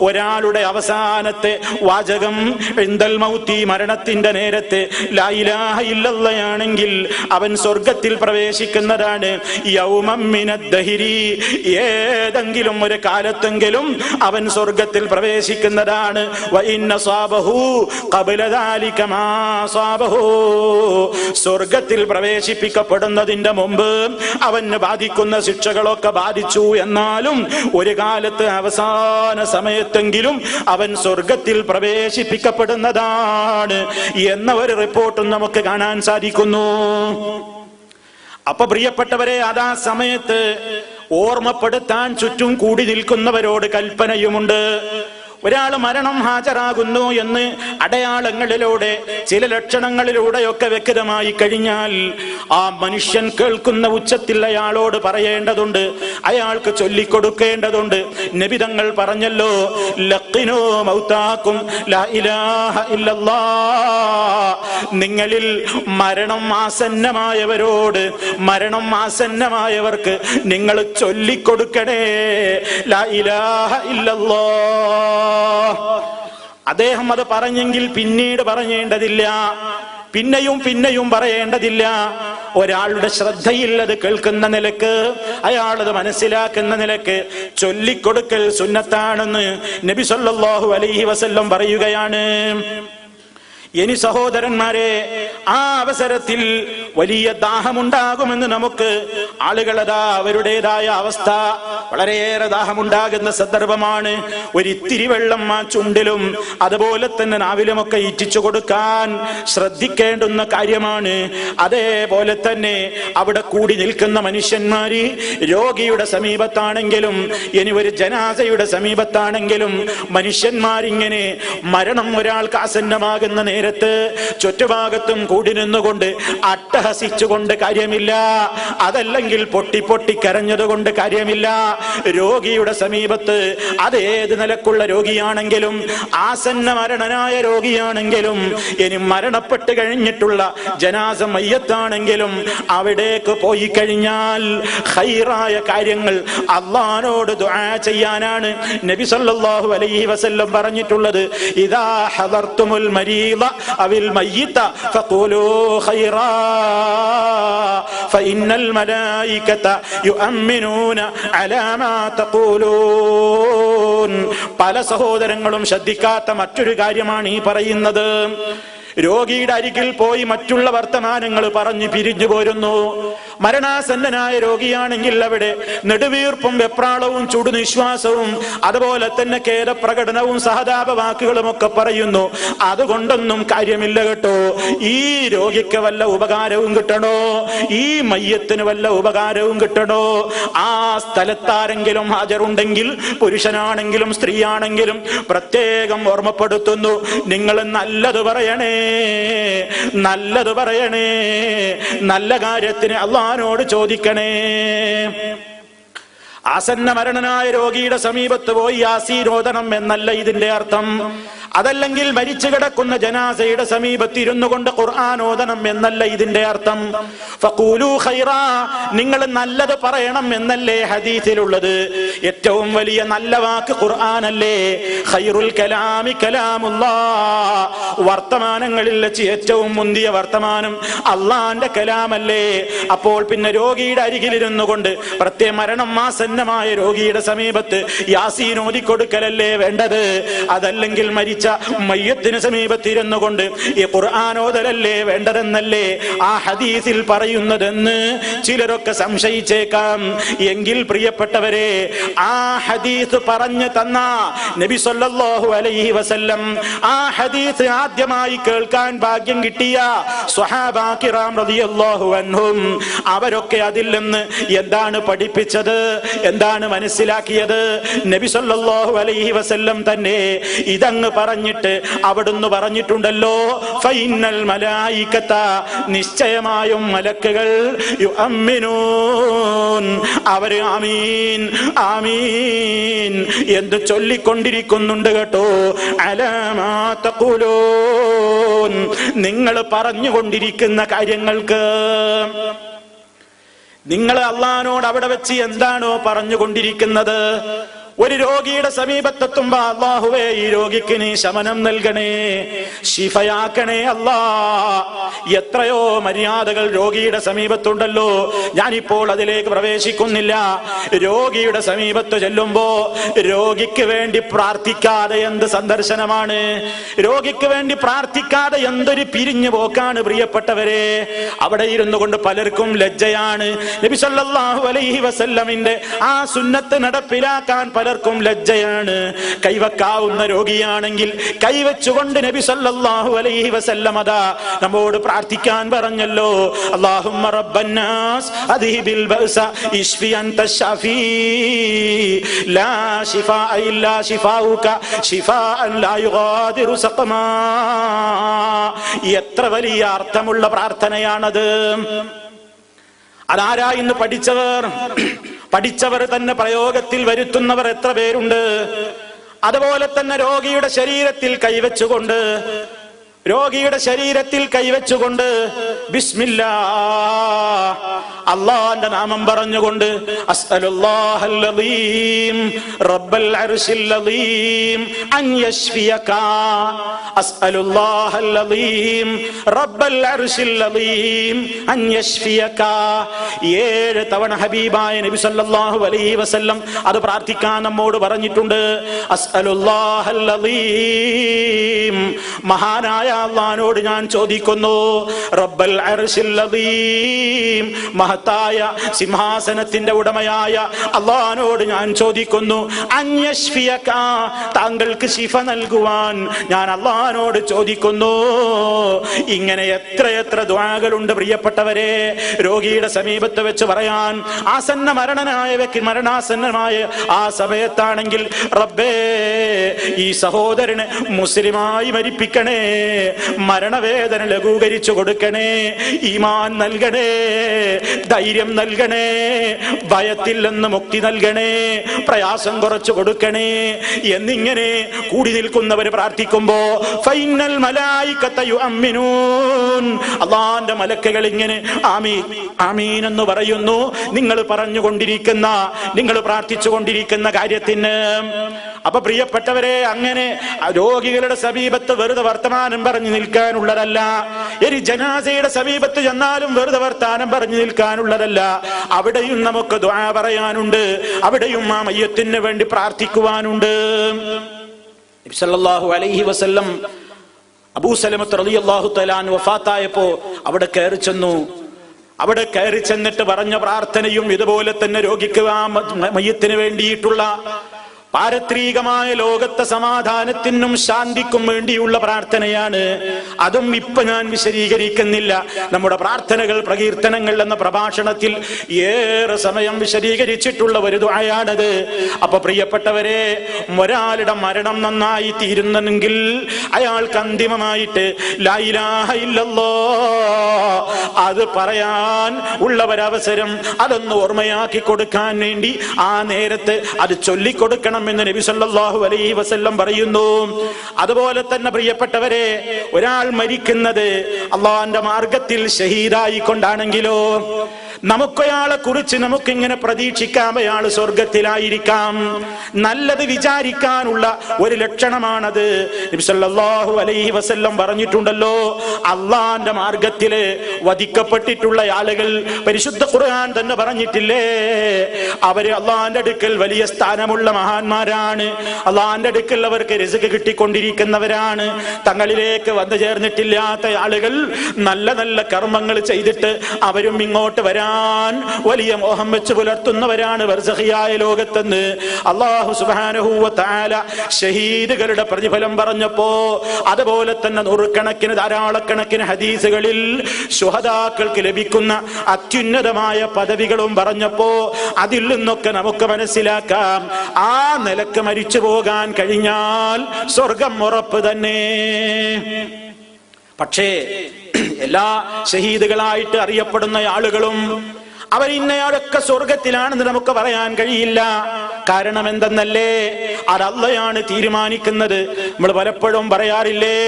ഒരാളുടെ അവസാനത്തെ വാചകം ഇൻദൽ മൗതി, മരണത്തിന്റെ നേരത്തെ ലാ ഇലാഹ ഇല്ലല്ലാഹ് ആണെങ്കിൽ അവൻ സ്വർഗ്ഗത്തിൽ പ്രവേശിക്കുന്നതാണ്. യൗമൻ മിനദ് ദഹരി, ഏതെങ്കിലും ഒരു കാലത്തെങ്കിലും അവൻ സ്വർഗ്ഗത്തിൽ പ്രവേശിക്കുന്നതാണ്. വ ഇന്ന അസാബഹു ഖബ്ല ദാലിക മാ അസാബഹു, സ്വർഗ്ഗത്തിൽ പ്രവേശിപ്പിക്കപ്പെടുന്നതിന്റെ മുമ്പ് അവന് ബാധിക്കുന്ന ശിക്ഷകളൊക്കെ ബാധിച്ചു എന്നാലും ഒരു കാലത്ത് അവസാന സമയത്തെങ്കിലും അവൻ സ്വർഗ്ഗത്തിൽ പ്രവേശിപ്പിക്കപ്പെടുന്നതാണ് എന്ന ഒരു റിപ്പോർട്ടും നമുക്ക് കാണാൻ സാധിക്കുന്നു. അപ്പൊ പ്രിയപ്പെട്ടവരെ, അതാ സമയത്ത് ഓർമ്മപ്പെടുത്താൻ ചുറ്റും കൂടി നിൽക്കുന്നവരോട് കൽപ്പനയുമുണ്ട്. ഒരാൾ മരണം ഹാജരാകുന്നു എന്ന് അടയാളങ്ങളിലൂടെ, ചില ലക്ഷണങ്ങളിലൂടെയൊക്കെ വ്യക്തമായി കഴിഞ്ഞാൽ ആ മനുഷ്യൻ കേൾക്കുന്ന ഉച്ചത്തിൽ അയാളോട് പറയേണ്ടതുണ്ട്, അയാൾക്ക് ചൊല്ലിക്കൊടുക്കേണ്ടതുണ്ട്. നബി തങ്ങൾ പറഞ്ഞല്ലോ, ലഖിനൂ മൗതാക്കും ലാ ഇലാഹ ഇല്ലല്ലാഹ്, നിങ്ങളിൽ മരണം ആസന്നമായവരോട്, മരണം ആസന്നമായവർക്ക് നിങ്ങൾ ചൊല്ലിക്കൊടുക്കണേ ലാ ഇലാഹ ഇല്ലല്ലാഹ്. അദ്ദേഹം അത് പറഞ്ഞെങ്കിൽ പിന്നീട് പറയേണ്ടതില്ല, പിന്നെയും പിന്നെയും പറയേണ്ടതില്ല. ഒരാളുടെ ശ്രദ്ധയിൽ അത് കേൾക്കുന്ന നിലക്ക്, അയാളത് മനസ്സിലാക്കുന്ന നിലക്ക് ചൊല്ലിക്കൊടുക്കൽ സുന്നത്താണെന്ന് നബി സല്ലല്ലാഹു അലൈഹി വസല്ലം പറയുകയാണ്. ഇനി സഹോദരന്മാരെ, ആ അവസരത്തിൽ വലിയ ദാഹമുണ്ടാകുമെന്ന് നമുക്ക് ആളുകളതാ അവരുടേതായ അവസ്ഥ, വളരെയേറെ ദാഹമുണ്ടാകുന്ന സന്ദർഭമാണ്. ഒരിത്തിരി വെള്ളം ആ ചുണ്ടിലും അതുപോലെ തന്നെ നാവിലുമൊക്കെ ഇറ്റിച്ചു കൊടുക്കാൻ ശ്രദ്ധിക്കേണ്ടുന്ന കാര്യമാണ്. അതേപോലെ തന്നെ അവിടെ കൂടി നിൽക്കുന്ന മനുഷ്യന്മാര് രോഗിയുടെ സമീപത്താണെങ്കിലും ഇനി ഒരു ജനാസയുടെ സമീപത്താണെങ്കിലും മനുഷ്യന്മാരിങ്ങനെ മരണം ഒരാൾക്ക് ആസന്നമാകുന്ന നേരത്ത് ചുറ്റുഭാഗത്തും കൂടി നിന്നുകൊണ്ട് അട്ടഹസിച്ചുകൊണ്ട് കാര്യമില്ല, അതല്ലെങ്കിൽ പൊട്ടി പൊട്ടി കരഞ്ഞതുകൊണ്ട് കാര്യമില്ല. രോഗിയുടെ സമീപത്ത് അതേത് നിലക്കുള്ള രോഗിയാണെങ്കിലും, ആസന്ന മരണനായ രോഗിയാണെങ്കിലും, ഇനി മരണപ്പെട്ട് കഴിഞ്ഞിട്ടുള്ള ജനാസ മയ്യത്താണെങ്കിലും അവിടേക്ക് പോയി കഴിഞ്ഞാൽ ഖൈറായ കാര്യങ്ങൾ അല്ലാഹുവോട് ദുആ ചെയ്യാനാണ് നബി സല്ലല്ലാഹു അലൈഹി വസല്ലം പറഞ്ഞിട്ടുള്ളത്. ഇദാ ഹദർതുമുൽ മരീദ അവിൽ മയ്യിത ഫഖൂലൂ ഖൈറാ ഫഇന്നൽ മലായികത യുഅമ്മിനൂന അലാ മാ തഖൂലൂൻ. പല സഹോദരങ്ങളും ശ്രദ്ധിക്കാത്ത മറ്റൊരു കാര്യമാണ് ഈ പറയുന്നത്. രോഗിയുടെ അരികിൽ പോയി മറ്റുള്ള വർത്തമാനങ്ങൾ പറഞ്ഞു പിരിഞ്ഞു പോരുന്നു. മരണാസന്നനായ രോഗിയാണെങ്കിൽ അവിടെ നെടുവീർപ്പും വെപ്രാളവും ചുടുനിശ്വാസവും അതുപോലെ തന്നെ ഖേദപ്രകടനവും സഹതാപ വാക്കുകളും ഒക്കെ പറയുന്നു. അതുകൊണ്ടൊന്നും കാര്യമില്ല കേട്ടോ. ഈ രോഗിക്ക് വല്ല ഉപകാരവും കിട്ടണോ, ഈ മയ്യത്തിന് വല്ല ഉപകാരവും കിട്ടണോ, ആ സ്ഥലത്താരെങ്കിലും ഹാജരുണ്ടെങ്കിൽ പുരുഷനാണെങ്കിലും സ്ത്രീയാണെങ്കിലും പ്രത്യേകം ഓർമ്മപ്പെടുത്തുന്നു, നിങ്ങൾ നല്ലത് പറയണേ, നല്ലത് പറയണേ, നല്ല കാര്യത്തിന് അള്ളാഹുവിനോട് ചോദിക്കണേ. ആസന്ന മരണനായ രോഗിയുടെ സമീപത്ത് പോയി യാസീൻ ഓതണം എന്നല്ല ഇതിന്റെ അർത്ഥം. അതല്ലെങ്കിൽ മരിച്ചു കിടക്കുന്ന ജനാസയുടെ സമീപത്ത് ഇരുന്നു കൊണ്ട് ഖുർആൻ ഓതണം എന്നല്ല ഇതിന്റെ അർത്ഥം. ഫഖൂലു ഖൈറാ, നിങ്ങൾ നല്ലത് പറയണം എന്നല്ലേ ഹദീസിലുള്ളത്. ഏറ്റവും വലിയ നല്ല വാക്ക് ഖുർആനല്ലേ. ഖൈറുൽ കലാമി കലാമുല്ലാഹ്, വർത്തമാനങ്ങളിൽ വെച്ച് ഏറ്റവും മുന്തിയ വർത്തമാനം അള്ളാന്റെ കലാമല്ലേ. അപ്പോൾ പിന്നെ രോഗിയുടെ അരികിലിരുന്നു കൊണ്ട് പ്രത്യേക മരണം ആസന്നമായ രോഗിയുടെ സമീപത്ത് യാസീൻ ഓതിക്കൊടുക്കലല്ലേ വേണ്ടത്. അതല്ലെങ്കിൽ മരിച്ച മയ്യത്തിന് സമീപത്തിരുന്നു കൊണ്ട് ഈ ഖുർആൻ ഓതലല്ലേ വേണ്ടതെന്നല്ലേ ആ ഹദീസിൽ പറയുന്നതെന്ന് ചിലരൊക്കെ സംശയിച്ചേക്കാം. എങ്കിൽ പ്രിയപ്പെട്ടവരെ, ആ ഹദീസ് പറഞ്ഞു തന്ന നബി സല്ലല്ലാഹു അലൈഹി വസല്ലം, ആ ഹദീസ് ആദ്യമായി കേൾക്കാൻ ഭാഗ്യം കിട്ടിയ സ്വഹാബാ കിറാം റളിയല്ലാഹു അൻഹും, അവരൊക്കെ അതിൽ നിന്ന് എന്താണ് പഠിപ്പിച്ചത്, എന്താണ് മനസ്സിലാക്കിയത്? നബി സല്ലല്ലാഹു അലൈഹി വസല്ലം തന്നെ ഇതങ്ങ് പറഞ്ഞിട്ട് അവിടുന്ന് പറഞ്ഞിട്ടുണ്ടല്ലോ, ഫഇന്നൽ മലായികത, നിശ്ചയമായും മലക്കുകൾ, യുഅമ്മിനൂൻ, അവർ ആമീൻ ആമീൻ എന്ന് ചൊല്ലിക്കൊണ്ടിരിക്കുന്നുണ്ട് കേട്ടോ. അലാ മാ തഖൂലൂൻ, നിങ്ങൾ പറഞ്ഞുകൊണ്ടിരിക്കുന്ന കാര്യങ്ങൾക്ക്. നിങ്ങൾ അള്ളാഹിനോട് അവിടെ വെച്ച് എന്താണോ പറഞ്ഞുകൊണ്ടിരിക്കുന്നത്, ഒരു രോഗിയുടെ സമീപത്തെത്തുമ്പോ അല്ലാഹുവേ ഈ രോഗിക്ക് നീ ശമനം നൽകണേ, ശിഫയാക്കണേ അല്ലാ. എത്രയോ മര്യാദകൾ രോഗിയുടെ സമീപത്തുണ്ടല്ലോ. ഞാനിപ്പോൾ അതിലേക്ക് പ്രവേശിക്കുന്നില്ല. രോഗിയുടെ സമീപത്ത് ചെല്ലുമ്പോ രോഗിക്ക് വേണ്ടി പ്രാർത്ഥിക്കാതെ എന്ത് സന്ദർശനമാണ്, രോഗിക്ക് വേണ്ടി പ്രാർത്ഥിക്കാതെ എന്തൊരു പിരിഞ്ഞു പോക്കാണ് പ്രിയപ്പെട്ടവരെ. അവിടെ ഇരുന്നു കൊണ്ട് പലർക്കും ലജ്ജയാണ്. നബി സല്ലല്ലാഹു അലൈഹി വസല്ലമിന്റെ ആ സുന്നത്ത് നടപ്പിലാക്കാൻ പലർക്കും ലജ്ജയാണ്. കൈവക്കാവുന്ന രോഗിയാണെങ്കിൽ കൈവച്ചുകൊണ്ട് നബി സല്ലല്ലാഹു അലൈഹി വസല്ലം അതാ നമ്മോട് പ്രാർത്ഥിക്കാൻ പറഞ്ഞല്ലോ. അല്ലാഹുമ്മ റബ്ബന്നാസ് അദ്ഹിബിൽ ബഅസ ഇശ്ഫി അൻത ശഫീ ലാ ശിഫാ ഇല്ലാ ശിഫാഉക ശിഫാഅൻ ലാ യുഗാദിറു സഖമാ. എത്ര വലിയ അർത്ഥമുള്ള പ്രാർത്ഥനയാണത്. അതാരാ ഇന്ന് പഠിച്ചവർ തന്നെ പ്രയോഗത്തിൽ വരുത്തുന്നവർ എത്ര പേരുണ്ട്. അതുപോലെ തന്നെ രോഗിയുടെ ശരീരത്തിൽ കൈവച്ചുകൊണ്ട് ബിസ്മില്ലാഹ്, അല്ലാഹുവിന്റെ നാമം പറഞ്ഞുകൊണ്ട് അസ്അലുല്ലാഹൽ അദീം റബ്ബൽ അർശിൽ അദീം അൻ യശ്ഫിയക, അസ്അലുല്ലാഹൽ അദീം റബ്ബൽ അർശിൽ അദീം അൻ യശ്ഫിയക. 7 തവണ ഹബീബായ നബി സല്ലല്ലാഹു അലൈഹി വസല്ലം അത് പ്രാർത്ഥിക്കാൻ നമ്മോട് പറഞ്ഞിട്ടുണ്ട്. അസ്അലുല്ലാഹൽ അദീം, മഹാനായ അല്ലാഹുവിനോട് ഞാൻ ചോദിക്കുന്നു. റബ്ബൽ അർശിൽ അദീം, മഹത്തായ സിംഹാസനത്തിന്റെ ഉടമയായ അല്ലാഹുവിനോട് ഞാൻ ചോദിക്കുന്നു. അൻ യശ്ഫിയക, താങ്കൾക്ക് ശിഫ നൽകുവാൻ ഞാൻ അല്ലാഹുവിനോട് ചോദിക്കുന്നു. ഇങ്ങനെ എത്രയെത്ര ദുആകളുണ്ട് പ്രിയപ്പെട്ടവരെ. രോഗിയുടെ സമീപത്ത് വെച്ച് പറയാൻ മരണാസന്നമായ ആ സമയത്താണെങ്കിൽ, റബ്ബേ ഈ സഹോദരനെ മുസ്ലിമായി മരിപ്പിക്കണേ, മരണവേദന ലഘൂകരിച്ചു കൊടുക്കണേ, ഈമാൻ നൽകണേ, ധൈര്യം നൽകണേ, ഭയത്തിൽ നിന്ന് മുക്തി നൽകണേ, പ്രയാസം കുറച്ചു കൊടുക്കണേ എന്നിങ്ങനെ കൂടി നിൽക്കുന്നവർ പ്രാർത്ഥിക്കുമ്പോ ഫൈനൽ മലായികത യുഅമ്മിനൂൻ, അല്ലാഹുവിന്റെ മലക്കുകൾ ഇങ്ങനെ ആമീൻ ആമീൻ എന്ന് പറയുന്നു. നിങ്ങൾ പ്രാർത്ഥിച്ചുകൊണ്ടിരിക്കുന്ന കാര്യത്തിന്. അപ്പൊ പ്രിയപ്പെട്ടവരെ, അങ്ങനെ രോഗികളുടെ സമീപത്ത് വെറുതെ വർത്തമാനം പറഞ്ഞു നിൽക്കാനുള്ളതല്ല. ഇനി ജനാസയുടെ സമീപത്ത് ചെന്നാലും വെറുതെ വർത്താനം പറഞ്ഞു നിൽക്കാനുള്ളതല്ല. അവിടെയും നമുക്ക് ദുആ പറയാനുണ്ട്, അവിടെയും ആ മയ്യത്തിന് വേണ്ടി പ്രാർത്ഥിക്കുവാനുണ്ട്. നബി സല്ലല്ലാഹു അലൈഹി വസല്ലം അബൂ സലമത്ത് റളിയല്ലാഹു തആല അൻഹു വഫാത്തായപ്പോ അവിടെ കയറി ചെന്നു. അവിടെ കയറി ചെന്നിട്ട് പറഞ്ഞ പ്രാർത്ഥനയും ഇതുപോലെ തന്നെ രോഗിക്ക് ആ മയ്യത്തിന് വേണ്ടിയിട്ടുള്ള പാരത്രികമായ ലോകത്തെ സമാധാനത്തിനും ശാന്തിക്കും വേണ്ടിയുള്ള പ്രാർത്ഥനയാണ്. അതും ഇപ്പൊ ഞാൻ വിശദീകരിക്കുന്നില്ല. നമ്മുടെ പ്രാർത്ഥനകൾ, പ്രകീർത്തനങ്ങൾ എന്ന പ്രഭാഷണത്തിൽ ഏറെ സമയം വിശദീകരിച്ചിട്ടുള്ള ഒരു ദുആയാണത്. അപ്പൊ പ്രിയപ്പെട്ടവരെ, ഒരാളുടെ മരണം നന്നായി തീരുന്നെങ്കിൽ അയാൾക്ക് അന്തിമമായിട്ട് ലാ ഇലാഹ ഇല്ലല്ലാഹ് അത് പറയാൻ ഉള്ള ഒരവസരം അതൊന്ന് ഓർമ്മയാക്കി കൊടുക്കാൻ വേണ്ടി ആ നേരത്ത് അത് ചൊല്ലിക്കൊടുക്കണം എന്ന് നബി സല്ലല്ലാഹു അലൈഹി വസല്ലം പറയുന്നു. അതുപോലെ തന്നെ പ്രിയപ്പെട്ടവരെ, ഒരാൾ മരിക്കുന്നത് അള്ളാഹുവിന്റെ മാർഗത്തിൽ ഷഹീദായി കൊണ്ടാണെങ്കിലോ നമുക്കയാളെ കുറിച്ച് നമുക്കിങ്ങനെ പ്രതീക്ഷിക്കാം, അയാൾ സ്വർഗത്തിലായിരിക്കാം. നല്ലത് വിചാരിക്കാനുള്ള ഒരു ലക്ഷണമാണത്. നബി സല്ലല്ലാഹു അലൈഹി വസല്ലം പറഞ്ഞിട്ടുണ്ടല്ലോ, അള്ളാഹുവിന്റെ മാർഗത്തില് വധിക്കപ്പെട്ടിട്ടുള്ള ആളുകൾ പരിശുദ്ധ ഖുർആൻ തന്നെ പറഞ്ഞിട്ടില്ലേ, അവര് അള്ളാഹുവിന്റെ അടുക്കൽ വലിയ സ്ഥാനമുള്ള മഹാന്മാരാണ്. അള്ളാഹുവിന്റെ അടുക്കൽ അവർക്ക് റിസ്ക് കിട്ടിക്കൊണ്ടിരിക്കുന്നവരാണ്. തങ്ങളിലേക്ക് വന്നു ചേർന്നിട്ടില്ലാത്ത ആളുകൾ നല്ല നല്ല കർമ്മങ്ങൾ ചെയ്തിട്ട് അവരും ഇങ്ങോട്ട് വരാൻ വലിയ മോഹം വെച്ച് പുലർത്തുന്നവരാണ് ബർസഖിയായ ലോകത്തെന്ന് അല്ലാഹു സുബ്ഹാനഹു വ തആല ഷഹീദുകളുടെ പ്രതിഫലം പറഞ്ഞപ്പോ, അതുപോലെ തന്നെ നൂറുകണക്കിന് ധാരാളക്കണക്കിന് ഹദീസുകളിൽ ശുഹദാക്കൾക്ക് ലഭിക്കുന്ന അത്യുന്നതമായ പദവികളും പറഞ്ഞപ്പോ അതിൽ നിന്നൊക്കെ നമുക്ക് മനസ്സിലാക്കാം, ആ നിലക്ക് മരിച്ചു പോകാൻ കഴിഞ്ഞാൽ സ്വർഗം ഉറപ്പ് തന്നെ. പക്ഷേ എല്ലാ ഷഹീദുകളായിട്ട് അറിയപ്പെടുന്ന ആളുകളും അവരിന്നയാളൊക്കെ സ്വർഗത്തിലാണെന്ന് നമുക്ക് പറയാൻ കഴിയില്ല. കാരണം എന്തെന്നല്ലേ, അത് അള്ളയാണ് തീരുമാനിക്കുന്നത്. നമ്മൾ പലപ്പോഴും പറയാറില്ലേ,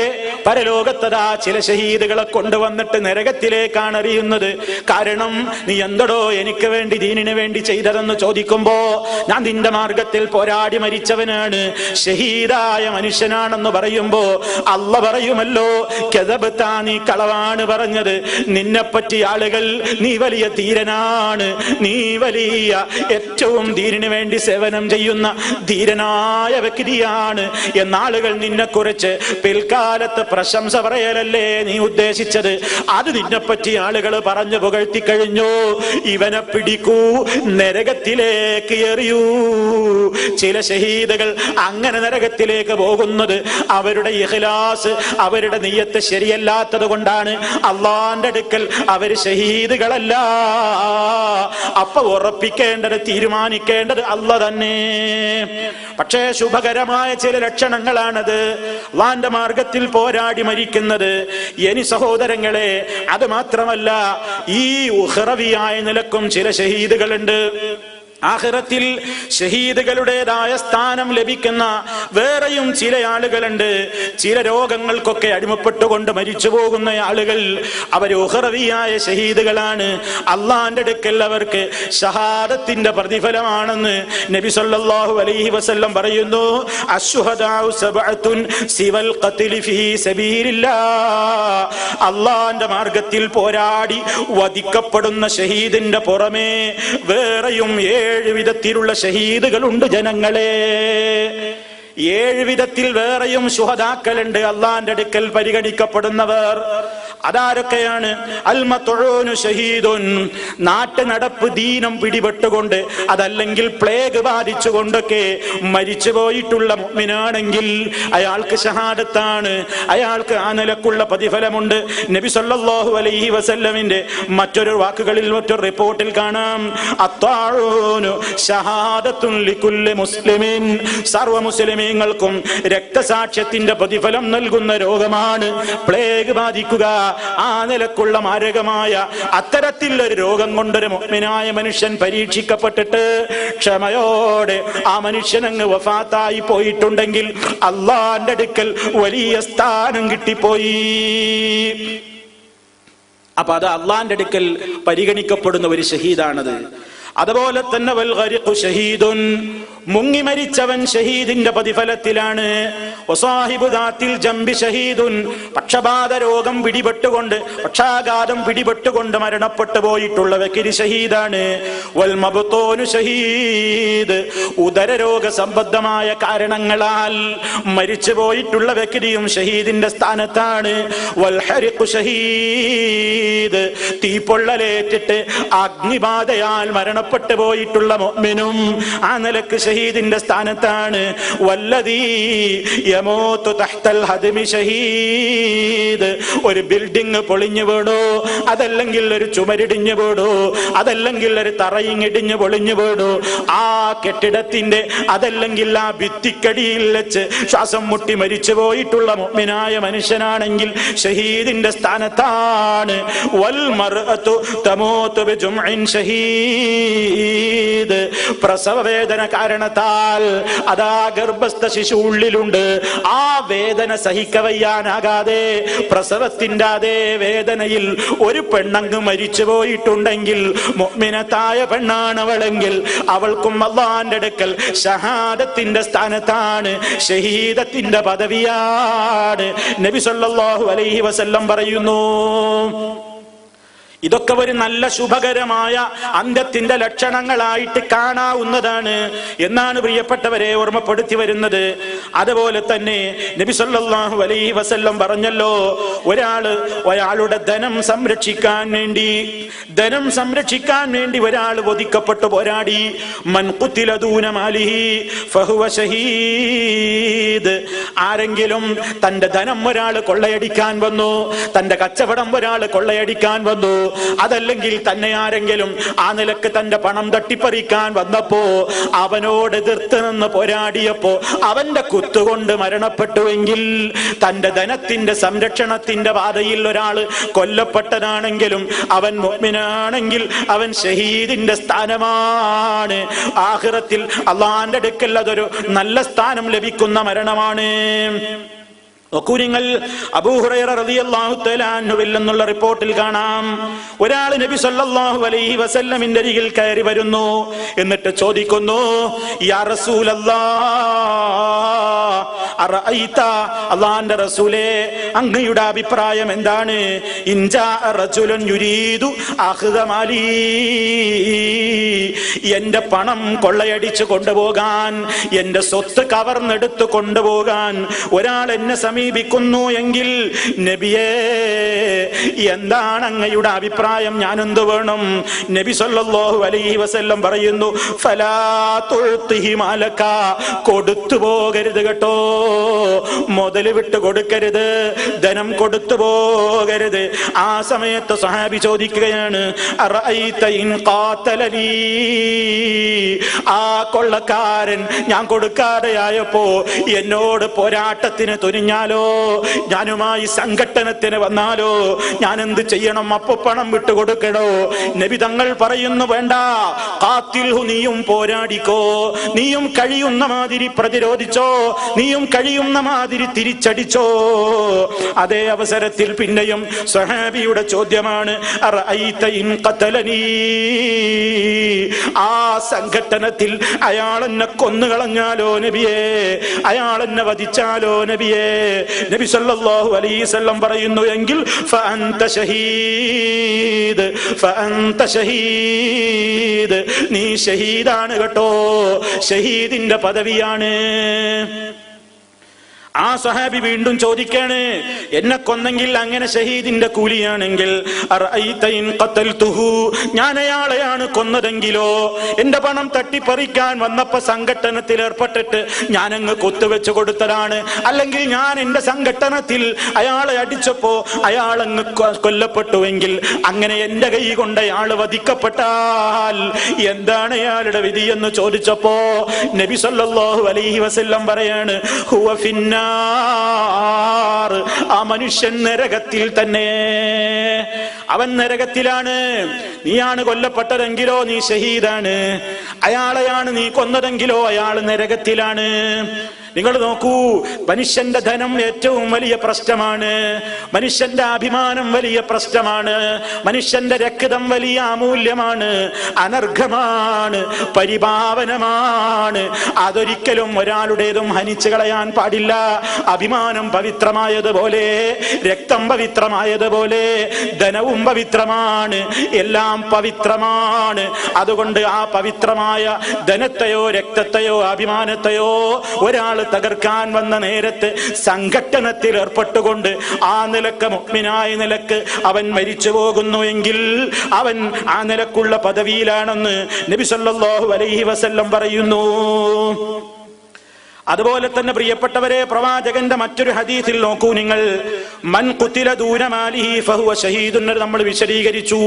പരലോകത്തതാ ചില ഷഹീദുകളെ കൊണ്ടുവന്നിട്ട് നരകത്തിലേക്കാണ് എറിയുന്നത്. കാരണം നീ എന്തടോ എനിക്ക് വേണ്ടി, ദീനിന് വേണ്ടി ചെയ്തതെന്ന് ചോദിക്കുമ്പോ ഞാൻ നിന്റെ മാർഗത്തിൽ പോരാടി മരിച്ചവനാണ്, ഷഹീദായ മനുഷ്യനാണെന്ന് പറയുമ്പോ അള്ള പറയുമല്ലോ, കദബത, നീ കളവാണ് പറഞ്ഞത്, നിന്നെപ്പറ്റി ആളുകൾ നീ വലിയ ധീരനാണ്, നീ വലിയ ഏറ്റവും ദീനിന് വേണ്ടി സേവനം ചെയ്യുന്ന ധീരനായ വ്യക്തിയാണ് എന്നാളുകൾ നിന്നെ കുറിച്ച് പിൽക്കാലത്ത് പ്രശംസ പറയലല്ലേ നീ ഉദ്ദേശിച്ചത്. അത് നിന്നെപ്പറ്റി ആളുകൾ പറഞ്ഞു പുകഴ്ത്തി കഴിഞ്ഞു, ഇവനെ പിടിക്കൂ, നരകത്തിലേക്ക് എറിയൂ. ചില ഷഹീദുകൾ അങ്ങനെ നരകത്തിലേക്ക് പോകുന്നത് അവരുടെ ഇഖ്ലാസ്, അവരുടെ നിയ്യത്ത് ശരിയല്ലാത്തത് കൊണ്ടാണ്. അള്ളാന്റെ അടുക്കൽ അവർ ഷഹീദുകളല്ല. അപ്പൊ ഉറപ്പിക്കേണ്ടത്, തീരുമാനിക്കേണ്ടത് അല്ല തന്നെ. പക്ഷേ ശുഭകരമായ ചില ലക്ഷണങ്ങളാണത്, അള്ളാന്റെ മാർഗത്തിൽ പോരാടി മരിക്കുന്നത്. ഇനി സഹോദരങ്ങളെ, അത് മാത്രമല്ല, ഈ ഉഖ്റവിയായ നിലക്കും ചില ഷഹീദുകളുണ്ട്. ആഖിറത്തിൽ ഷഹീദുകളുടേതായ സ്ഥാനം ലഭിക്കുന്ന വേറെയും ചില ആളുകളുണ്ട്. ചില രോഗങ്ങൾക്കൊക്കെ അടിമപ്പെട്ടുകൊണ്ട് മരിച്ചു പോകുന്ന ആളുകൾ, അവർ ഉഖ്റവിയായ ഷഹീദുകളാണ്. അള്ളാന്റെ അടുക്കൽ അവർക്ക് ഷഹാദത്തിന്റെ പ്രതിഫലമാണെന്ന് നബി സല്ലല്ലാഹു അലൈഹി വസല്ലം പറയുന്നു. അശ്ശുഹദാഉ സബഅത്തുൻ സിവൽ ഖത്ലി ഫീ സബീലില്ലാഹ്. അള്ളാന്റെ മാർഗത്തിൽ പോരാടി വധിക്കപ്പെടുന്ന ഷഹീദിന്റെ പുറമേ വേറെയും 7 വിധത്തിലുള്ള ഷഹീദുകളുണ്ട് ജനങ്ങളെ. 7 വിധത്തിൽ വേറെയും ശുഹദാക്കളുണ്ട് അള്ളാന്റെ അടുക്കൽ പരിഗണിക്കപ്പെടുന്നവർ. അതാരൊക്കെയാണ്? അൽമത്ഊനു ഷഹീദുൻ, നാട്ടു നടപ്പ് ദീനം പിടിപെട്ടുകൊണ്ട് അതല്ലെങ്കിൽ പ്ലേഗ് ബാധിച്ചുകൊണ്ടൊക്കെ മരിച്ചു പോയിട്ടുള്ള മുഅ്മിനാണെങ്കിൽ അയാൾക്ക് ഷഹാദത്താണ്, അയാൾക്ക് ആ നിലക്കുള്ള പ്രതിഫലമുണ്ട്. നബി സല്ലല്ലാഹു അലൈഹി വസല്ലമിന്റെ മറ്റൊരു വാക്കുകളിൽ, മറ്റൊരു റിപ്പോർട്ടിൽ കാണാം, അത്വാഊനു ഷഹാദത്തുൻ ലികുല്ലി മുസ്ലിമിൻ, സർവ്വ മുസ്ലിമീങ്ങൾക്കും രക്തസാക്ഷ്യത്തിന്റെ പ്രതിഫലം നൽകുന്ന രോഗമാണ് പ്ലേഗ് ബാധിക്കുക. ആ നിലക്കുള്ള മാരകമായ അത്തരത്തിലൊരു രോഗം കൊണ്ടൊരു മുഅ്മിനായ മനുഷ്യൻ പരീക്ഷിക്കപ്പെട്ടിട്ട് ക്ഷമയോടെ ആ മനുഷ്യൻ അങ്ങ് വഫാത്തായി പോയിട്ടുണ്ടെങ്കിൽ അള്ളാന്റെ അടുക്കൽ വലിയ സ്ഥാനം കിട്ടിപ്പോയി. അപ്പൊ അത് അള്ളാന്റെ അടുക്കൽ പരിഗണിക്കപ്പെടുന്ന ഒരു ഷഹീദാണത്. അതുപോലെ തന്നെ വൽ ഗരിഖു ഷഹീദുൻ, മുങ്ങി മരിച്ചവൻ ഷഹീദിന്റെ പ്രതിഫലത്തിലാണ്. വസാഹിബു ദാത്തിൽ ജംബി ഷഹീദുൻ, പക്ഷപാത രോഗം പിടിപെട്ടുകൊണ്ട്, പക്ഷാഘാതം പിടിപെട്ടുകൊണ്ട് മരണപ്പെട്ടു പോയിട്ടുള്ള വ്യക്തി ഷഹീദാണ്. വൽ മബ്തൂനു ഷഹീദ്, ഉദരരോഗ സംബന്ധമായ കാരണങ്ങളാൽ മരിച്ചു പോയിട്ടുള്ള വ്യക്തിയും ഷഹീദിന്റെ സ്ഥാനത്താണ്. വൽ ഹരിഖു ഷഹീദ്, തീപ്പൊള്ളലേറ്റിട്ട് അഗ്നിബാധയാൽ മരണപ്പെട്ടു പോയിട്ടുള്ള മുഅ്മിനും ആ നിലക്ക് ഷഹീദിന്റെ സ്ഥാനത്താണ്. വല്ലദീ യമൂതു തഹ്തൽ ഹദ്മി ഷഹീദ്, ഒരു ബിൽഡിംഗ് പൊളിഞ്ഞു വീണു, അതല്ലെങ്കിൽ ഒരു ചുമരിടിഞ്ഞു വീണു, അതല്ലെങ്കിൽ ഒരു തറയിങ്ങിടിഞ്ഞു പൊളിഞ്ഞു വീണു, ആ കെട്ടിടത്തിന്റെ അതല്ലെങ്കിൽ ആ ഭിത്തിക്കടിയിൽ വെച്ച് ശ്വാസം മുട്ടി മരിച്ചു പോയിട്ടുള്ള മുഅ്മിനായ മനുഷ്യനാണെങ്കിൽ ഷഹീദിന്റെ സ്ഥാനത്താണ്. വൽ മർഅതു തമൂതു ബിജുംഇൻ ഷഹീദ്, പ്രസവ വേദന കാരണത്താൽ അതാ ഗർഭസ്ഥ ശിശു ഉള്ളിലുണ്ട്, ആ വേദന സഹിക്കവയ്യാനാകാതെ പ്രസവത്തിന്റെ അതേ വേദനയിൽ ഒരു പെണ്ണങ്ങ് മരിച്ചു പോയിട്ടുണ്ടെങ്കിൽ, മുഅ്മിനത്തായ പെണ്ണാണവളെങ്കിൽ അവൾക്കും അല്ലാഹുവിന്റെ അടുക്കൽ ഷഹാദത്തിന്റെ സ്ഥാനത്താണ്, ഷഹീദത്തിന്റെ പദവിയാണ്. നബി സല്ലല്ലാഹു അലൈഹി വസല്ലം പറയുന്നു. ഇതൊക്കെ ഒരു നല്ല ശുഭകരമായ അന്ത്യത്തിന്റെ ലക്ഷണങ്ങളായിട്ട് കാണാവുന്നതാണ് എന്നാണ് പ്രിയപ്പെട്ടവരെ ഓർമ്മപ്പെടുത്തി വരുന്നത്. അതുപോലെ തന്നെ നബി സല്ലല്ലാഹു അലൈഹി വസല്ലം പറഞ്ഞല്ലോ, ഒരാളുടെ ധനം സംരക്ഷിക്കാൻ വേണ്ടി ഒരാൾ വധിക്കപ്പെട്ടു പോരാടി, മൻ ഖുതില ദൂന മാലിഹി ഫഹുവ ഷഹീദ്, ആരെങ്കിലും തന്റെ ധനം ഒരാൾ കൊള്ളയടിക്കാൻ വന്നു, തന്റെ കച്ചവടം ഒരാൾ കൊള്ളയടിക്കാൻ വന്നു, അതല്ലെങ്കിൽ തന്നെ ആരെങ്കിലും ആ നിലക്ക് തന്റെ പണം തട്ടിപ്പറിക്കാൻ വന്നപ്പോ അവനോട് എതിർത്ത് നിന്ന് പോരാടിയപ്പോ അവന്റെ കുത്തുകൊണ്ട് മരണപ്പെട്ടുവെങ്കിൽ, തന്റെ ധനത്തിന്റെ സംരക്ഷണത്തിന്റെ പാതയിൽ ഒരാൾ കൊല്ലപ്പെട്ടതാണെങ്കിലും അവൻ മുഅ്മിനാണെങ്കിൽ അവൻ ഷഹീദിന്റെ സ്ഥാനമാണ്. ആഖിറത്തിൽ അല്ലാഹുവിന്റെ അടുക്കൽ അതൊരു നല്ല സ്ഥാനം ലഭിക്കുന്ന മരണമാണ്. അബൂ ഹുറൈറ റളിയല്ലാഹു തആല അൻഹുവിൽ നിന്നുള്ള റിപ്പോർട്ടിൽ കാണാം, ഒരാൾ നബി സല്ലല്ലാഹു അലൈഹി വസല്ലമിന്റെ അരികിൽ കയറി വരുന്നു, എന്നിട്ട് ചോദിക്കുന്നു, യാ റസൂലല്ലാഹ് അറഅയ്ത, അല്ലാഹുവിന്റെ റസൂലേ അങ്ങയുടെ അഭിപ്രായം എന്താണ്? ഇൻജാ റജുലുൻ യുരീദു അഖ്ദ മാലി, എന്റെ പണം കൊള്ളയടിച്ചു കൊണ്ടുപോകാൻ, എന്റെ സ്വത്ത് കവർന്നെടുത്ത് കൊണ്ടുപോകാൻ ഒരാൾ എന്നെ സമീപിക്കുന്നു എങ്കിൽ നബിയേ എന്താണ് അങ്ങയുടെ അഭിപ്രായം? ഞാൻ എന്ത് വേണം? നബി സല്ലല്ലാഹു അലൈഹി വസല്ലം പറയുന്നു, ഫലാ തുഅ്തിഹി മാലക, കൊടുത്തു പോകരുത് കേട്ടോ, മുതൽ വിട്ട് കൊടുക്കരുത്, ധനം കൊടുത്തു പോകരുത്. ആ സമയത്ത് സഹാബി ചോദിക്കുകയാണ്, അറഅയ്ത ഇൻ ഖാതലനി, ആ കൊള്ളക്കാരൻ ഞാൻ കൊടുക്കാതെയായപ്പോ എന്നോട് പോരാട്ടത്തിന് തുനിഞ്ഞാലോ, ഞാനുമായി സംഘട്ടനത്തിന് വന്നാലോ ഞാൻ എന്ത് ചെയ്യണം? അപ്പൊ പണം വിട്ടുകൊടുക്കണോ? നബി തങ്ങൾ പറയുന്നു, വേണ്ട, ഖാതിൽഹു, നീയും പോരാടിക്കോ, നീയും കഴിയുന്ന മാതിരി പ്രതിരോധിച്ചോ, നീയും കഴിയുന്ന മാതിരി തിരിച്ചടിച്ചോ. അതേ അവസരത്തിൽ പിന്നെയും സ്വഹാബിയുടെ ചോദ്യമാണ്, അറഅയ്ത ഇൻ ഖതലനി, ആ സംഘട്ടനത്തിൽ അയാൾ എന്നെ കൊന്നുകളഞ്ഞാലോ നബിയേ, അയാൾ എന്നെ വധിച്ചാലോ നബിയേ? നബി സല്ലല്ലാഹു അലൈഹി വസല്ലം പറയുന്നു, എങ്കിൽ ഫഅൻത ഷഹീദ്, ഫഅൻത ഷഹീദ്, നീ ഷഹീദാണ് കേട്ടോ, ഷഹീദിന്റെ പദവിയാണ്. ആ സഹാബി വീണ്ടും ചോദിക്കാണ്, എന്നെ കൊന്നെങ്കിൽ അങ്ങനെ ഷഹീദിന്റെ കൂലിയാണെങ്കിൽ, അറഅയ്ത ഇൻ ഖതൽതുഹു, ഞാൻ അയാളെയാണ് കൊന്നതെങ്കിലോ, എന്റെ പണം തട്ടിപ്പറിക്കാൻ വന്നപ്പോ സംഘട്ടനത്തിൽ ഏർപ്പെട്ടിട്ട് ഞാൻ അങ്ങ് കൊത്തുവെച്ച് കൊടുത്തതാണ്, അല്ലെങ്കിൽ ഞാൻ എന്റെ സംഘട്ടനത്തിൽ അയാളെ അടിച്ചപ്പോ അയാൾ അങ്ങ് കൊല്ലപ്പെട്ടുവെങ്കിൽ, അങ്ങനെ എന്റെ കൈ കൊണ്ട് അയാൾ വധിക്കപ്പെട്ടാൽ എന്താണ് അയാളുടെ വിധി എന്ന് ചോദിച്ചപ്പോ നബി സല്ലല്ലാഹു അലൈഹി വസല്ലം പറയാണ്, ഹുവ ഫിന്നാർ, ആ മനുഷ്യൻ നരകത്തിൽ തന്നെ, അവൻ നരകത്തിലാണ്. നീയാണ് കൊല്ലപ്പെട്ടതെങ്കിലോ നീ ഷഹീദാണ്, അയാളെയാണ് നീ കൊന്നതെങ്കിലോ അയാൾ നരകത്തിലാണ്. നിങ്ങൾ നോക്കൂ, മനുഷ്യന്റെ ധനം ഏറ്റവും വലിയ പ്രശ്നമാണ്, മനുഷ്യന്റെ അഭിമാനം വലിയ പ്രശ്നമാണ്, മനുഷ്യന്റെ രക്തം വലിയ അമൂല്യമാണ്, അനർഘമാണ്, പരിപാവനമാണ്. അതൊരിക്കലും ഒരാളുടേതും ഹനിച്ചു കളയാൻ പാടില്ല. അഭിമാനം പവിത്രമായതുപോലെ, രക്തം പവിത്രമായതുപോലെ, ധനവും പവിത്രമാണ്, എല്ലാം പവിത്രമാണ്. അതുകൊണ്ട് ആ പവിത്രമായ ധനത്തെയോ രക്തത്തെയോ അഭിമാനത്തെയോ ഒരാൾ തകർക്കാൻ വന്ന നേരത്ത് സംഘട്ടനത്തിൽ ഏർപ്പെട്ടുകൊണ്ട് ആ നിലക്ക് മുഅ്മിനായ നിലക്ക് അവൻ മരിച്ചു പോകുന്നു എങ്കിൽ അവൻ ആ നിലക്കുള്ള പദവിയിലാണെന്ന് നബി സല്ലല്ലാഹു അലൈഹി വസല്ലം പറയുന്നു. അതുപോലെ തന്നെ പ്രിയപ്പെട്ടവരെ, പ്രവാചകന്റെ മറ്റൊരു ഹദീസിൽ നോക്കൂ നിങ്ങൾ, മൻ ഖുതില ദൂന മാലിഹി ഫഹുവ ഷഹീദുൻ നമ്മൾ വിശദീകരിച്ചു.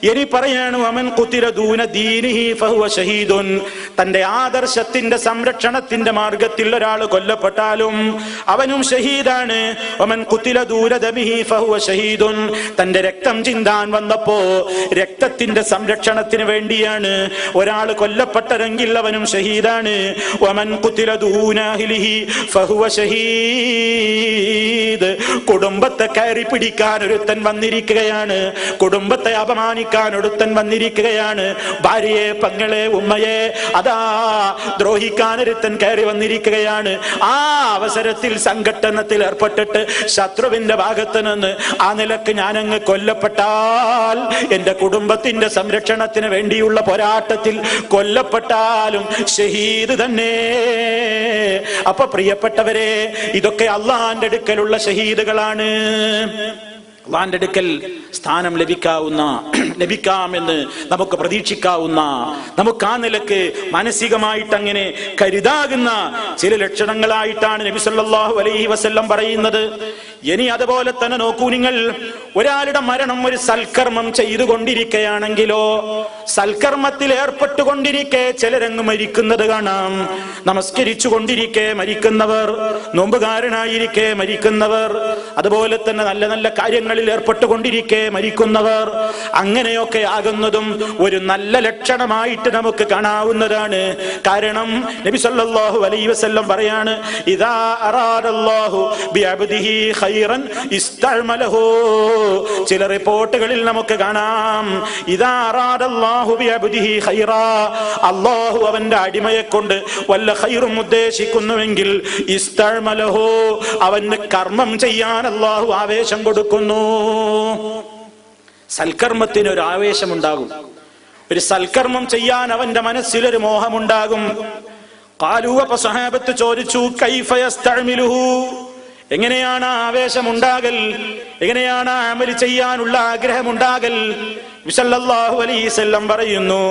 ഇനി പറയാണ് വമൻ ഖുതില ദൂന ദീനിഹി ഫഹുവ ഷഹീദുൻ. തന്റെ ആദർശത്തിന്റെ സംരക്ഷണത്തിന്റെ മാർഗത്തിൽ ഒരാൾ കൊല്ലപ്പെട്ടാലും അവനും ഷഹീദാണ്. വമൻ ഖുതില ദൂന ദമിഹി ഫഹുവ ഷഹീദുൻ. തന്റെ രക്തം ചിന്താൻ വന്നപ്പോ രക്തത്തിന്റെ സംരക്ഷണത്തിന് വേണ്ടിയാണ് ഒരാൾ കൊല്ലപ്പെട്ടതെങ്കിൽ അവനും ഷഹീദാണ്. വമൻ ഖുതില ദൂന കുടുംബത്തെ കയറി പിടിക്കാൻ ഒരുത്തൻ വന്നിരിക്കുകയാണ്, കുടുംബത്തെ അപമാനിക്കാൻ ഒരുത്തൻ വന്നിരിക്കുകയാണ്, ഭാര്യയെ പെങ്ങളെ ഉമ്മയെ അതാ ദ്രോഹിക്കാൻ ഒരുത്തൻ കയറി വന്നിരിക്കുകയാണ്. ആ അവസരത്തിൽ സംഘട്ടനത്തിൽ ഏർപ്പെട്ടിട്ട് ശത്രുവിന്റെ ഭാഗത്ത് നിന്ന് ആ നിലക്ക് ഞാനങ്ങ് കൊല്ലപ്പെട്ടാൽ, എന്റെ കുടുംബത്തിന്റെ സംരക്ഷണത്തിന് വേണ്ടിയുള്ള പോരാട്ടത്തിൽ കൊല്ലപ്പെട്ടാലും ഷഹീദ് തന്നെ. അപ്പൊ പ്രിയപ്പെട്ടവരെ, ഇതൊക്കെ അള്ളാന്റെ അടുക്കലുള്ള ഷഹീദുകളാണ്. അള്ളാന്റെ അടുക്കൽ സ്ഥാനം ലഭിക്കാമെന്ന് നമുക്ക് പ്രതീക്ഷിക്കാവുന്ന, നമുക്ക് ആ നിലക്ക് മാനസികമായിട്ട് അങ്ങനെ കരുതാകുന്ന ചില ലക്ഷണങ്ങളായിട്ടാണ് നബി സല്ലല്ലാഹു അലൈഹി വസല്ലം പറയുന്നത്. ഇനി അതുപോലെ തന്നെ നോക്കൂ നിങ്ങൾ, ഒരാളുടെ മരണം ഒരു സൽക്കർമ്മം ചെയ്തുകൊണ്ടിരിക്കുകയാണെങ്കിലോ, സൽക്കർമ്മത്തിൽ ഏർപ്പെട്ടുകൊണ്ടിരിക്കെ ചിലരങ്ങ് മരിക്കുന്നത് കാണാം. നമസ്കരിച്ചു കൊണ്ടിരിക്കെ മരിക്കുന്നവർ, നോമ്പുകാരനായിരിക്കെ മരിക്കുന്നവർ, അതുപോലെ തന്നെ നല്ല നല്ല കാര്യങ്ങളിൽ ഏർപ്പെട്ടുകൊണ്ടിരിക്കെ മരിക്കുന്നവർ, അങ്ങനെയൊക്കെ ആകുന്നതും ഒരു നല്ല ലക്ഷണമായിട്ട് നമുക്ക് കാണാവുന്നതാണ്. കാരണം നബി സല്ലല്ലാഹു അലൈഹി വസല്ലം പറയാണ്, ഇദാ അറാദല്ലാഹു ബിഅബ്ദിഹി ഖൈറൻ ഇസ്തഅമലഹു. ചില റിപ്പോർട്ടുകളിൽ നമുക്ക് കാണാം, ഇദാ അറാദല്ലാഹു ബിഅബ്ദിഹി ഖൈറാ, അല്ലാഹു അവന്റെ അടിമയെ കൊണ്ട് വല്ല ഖൈറും ഉദ്ദേശിക്കുന്നുവെങ്കിൽ ഇസ്തഅമലഹു, അവന് കർമ്മം ചെയ്യാൻ അല്ലാഹു ആവേശം കൊടുക്കുന്നു. സൽക്കർമ്മത്തിന് ഒരു ആവേശമുണ്ടാകും, ഒരു സൽക്കർമ്മം ചെയ്യാൻ അവന്റെ മനസ്സിലൊരു മോഹമുണ്ടാകും. ഖാലൂ, അപ്പൊ സഹാബത്ത് ചോദിച്ചു, കൈഫ യസ്തഅമിലുഹു, എങ്ങനെയാണ് ആവേശമുണ്ടാകൽ, എങ്ങനെയാണ് അമല് ചെയ്യാനുള്ള ആഗ്രഹമുണ്ടാകൽ? സല്ലല്ലാഹു അലൈഹി വസല്ലം പറയുന്നു,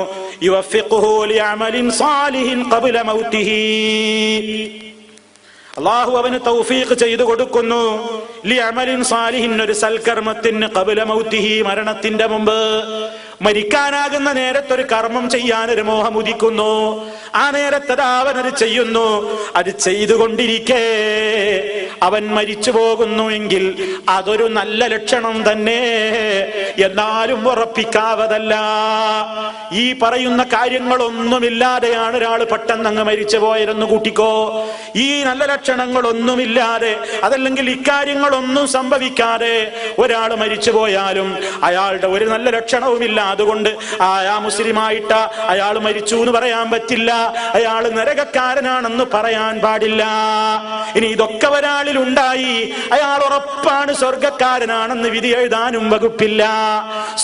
യുവഫിഖുഹു ലിഅമലിൻ സാലിഹിൻ ഖബ്ല മൗതിഹി, അല്ലാഹു അവന് തൗഫീഖ് ചെയ്തു കൊടുക്കുന്നു. ലിഅമലിൻ സാലിഹിൻ, ഒരു സൽക്കർമ്മത്തിന്, ഖബ്ല മൗതിഹി, മരണത്തിന്റെ മുമ്പ്. മരിക്കാനാകുന്ന നേരത്തൊരു കർമ്മം ചെയ്യാൻ ഒരു മോഹം ഉദിക്കുന്നു. ആ നേരത്തെ അവനത് ചെയ്യുന്നു. അത് ചെയ്തുകൊണ്ടിരിക്കെ അവൻ മരിച്ചു പോകുന്നു എങ്കിൽ അതൊരു നല്ല ലക്ഷണം തന്നെ, എന്നാലും ഉറപ്പിക്കാവതല്ല. ഈ പറയുന്ന കാര്യങ്ങളൊന്നുമില്ലാതെയാണ് ഒരാൾ പെട്ടെന്ന് അങ്ങ് മരിച്ചു പോയതെന്ന് കൂട്ടിക്കോ. ഈ നല്ല ലക്ഷണങ്ങളൊന്നുമില്ലാതെ, അതല്ലെങ്കിൽ ഇക്കാര്യങ്ങളൊന്നും സംഭവിക്കാതെ ഒരാൾ മരിച്ചു പോയാലും അയാളുടെ ഒരു നല്ല ലക്ഷണവുമില്ല. അതുകൊണ്ട് ആ മുസ്ലിമായിട്ട് അയാൾ മരിച്ചു എന്ന് പറയാൻ പറ്റില്ല, അയാൾ നരകക്കാരനാണെന്ന് പറയാൻ പാടില്ല. ഇനി ഇതൊക്കെ ഒരാളിൽ ഉണ്ടായി, അയാൾ ഉറപ്പാണ് സ്വർഗക്കാരനാണെന്ന് വിധി എഴുതാനും വകുപ്പില്ല.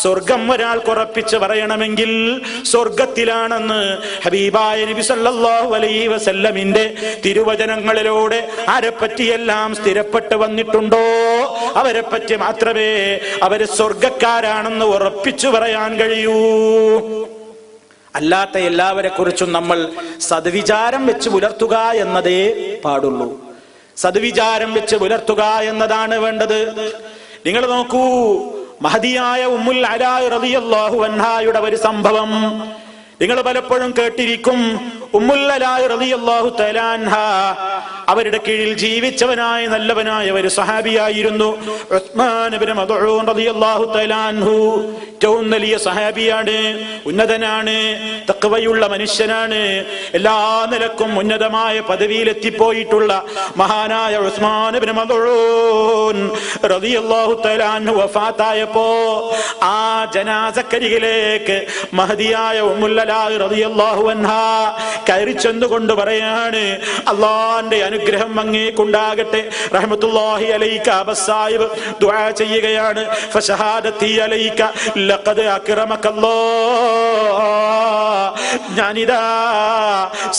സ്വർഗം ഒരാൾക്ക് ഉറപ്പിച്ച് പറയണമെങ്കിൽ സ്വർഗത്തിലാണെന്ന് ഹബീബായ നബി സല്ലല്ലാഹു അലൈഹി വസല്ലമിന്റെ തിരുവചനങ്ങളിലൂടെ ആരെപ്പറ്റിയെല്ലാം സ്ഥിരപ്പെട്ട് വന്നിട്ടുണ്ടോ അവരെ പറ്റി മാത്രമേ അവര് സ്വർഗക്കാരാണെന്ന് ഉറപ്പിച്ചു പറയാൻ കഴിയൂ. അല്ലാത്ത എല്ലാവരെ കുറിച്ചും നമ്മൾ സദ്വിചാരം വെച്ച് പുലർത്തുക എന്നതേ പാടുള്ളൂ. സദ്വിചാരം വെച്ച് പുലർത്തുക എന്നതാണ് വേണ്ടത്. നിങ്ങൾ നോക്കൂ, മഹദിയായ ഉമ്മുൽ അലാ റളിയല്ലാഹു അൻഹായുടെ ഒരു സംഭവം നിങ്ങൾ പലപ്പോഴും കേട്ടിരിക്കും. ഉമ്മുല്ലലാഹി റളിയല്ലാഹു തആല അൻഹ അവരുടെ കീഴിൽ ജീവിച്ചവനായ നല്ലവനായ ഒരു സഹാബിയായിരുന്നു ഉസ്മാൻ ഇബ്നു മദ്ഊൻ റളിയല്ലാഹു തആല അൻഹു. ഏറ്റവും വലിയ സഹാബിയാണ്, ഉന്നതനാണ്, തഖ്വയുള്ള മനുഷ്യനാണ്, എല്ലാ നിലക്കും ഉന്നതമായ പദവിയിലെത്തിപ്പോയിട്ടുള്ള മഹാനായ ഉസ്മാൻ ഇബ്നു മദ്ഊൻ റളിയല്ലാഹു തആല അൻഹു വഫാത്തായപ്പോ ആ ജനാസക്കരികിലേക്ക് മഹദിയായ ഉമ്മുല്ലലാഹി റളിയല്ലാഹു അൻഹ കയറി ചെന്നുകൊണ്ട് പറയാണ്, അല്ലാഹുവിന്റെ അനുഗ്രഹം അങ്ങേക്കുണ്ടാകട്ടെ, റഹ്മത്തുള്ളാഹി അലൈക. അബസായിബ് ദുആ ചെയ്യുകയാണ്, ഫശഹാദത്തി അലൈക ലഖദ് അക്രമകല്ലാഹ്, ഞാനിതാ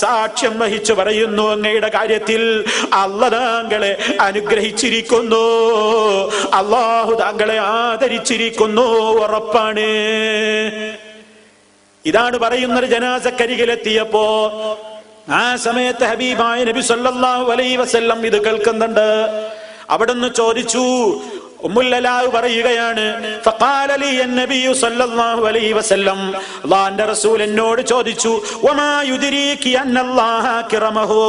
സാക്ഷ്യം വഹിച്ചു പറയുന്നു അങ്ങയുടെ കാര്യത്തിൽ അല്ലാഹു താങ്കളെ അനുഗ്രഹിച്ചിരിക്കുന്നു, അല്ലാഹു താങ്കളെ ആദരിച്ചിരിക്കുന്നു, ഉറപ്പാണ്. ഇതാണ് പറയുന്നത്. ജനാസക്കരികിലെത്തിയപ്പോ ആ സമയത്ത് ഹബീബായ നബി സല്ലല്ലാഹു അലൈഹി വസല്ലം ഇത് കേൾക്കുന്നുണ്ട്. അവിടുന്ന് ചോദിച്ചു, ഉമ്മുല്ലലാഹ് പറയുകയാണ്, ഫഖാല ലി അൻ-നബിയ്യു സല്ലല്ലാഹു അലൈഹി വസല്ലം, അല്ലാഹുവിന്റെ റസൂൽ എന്നോട് ചോദിച്ചു, വമാ യുദ്രീകി അന്നല്ലാഹ അക്രമഹു,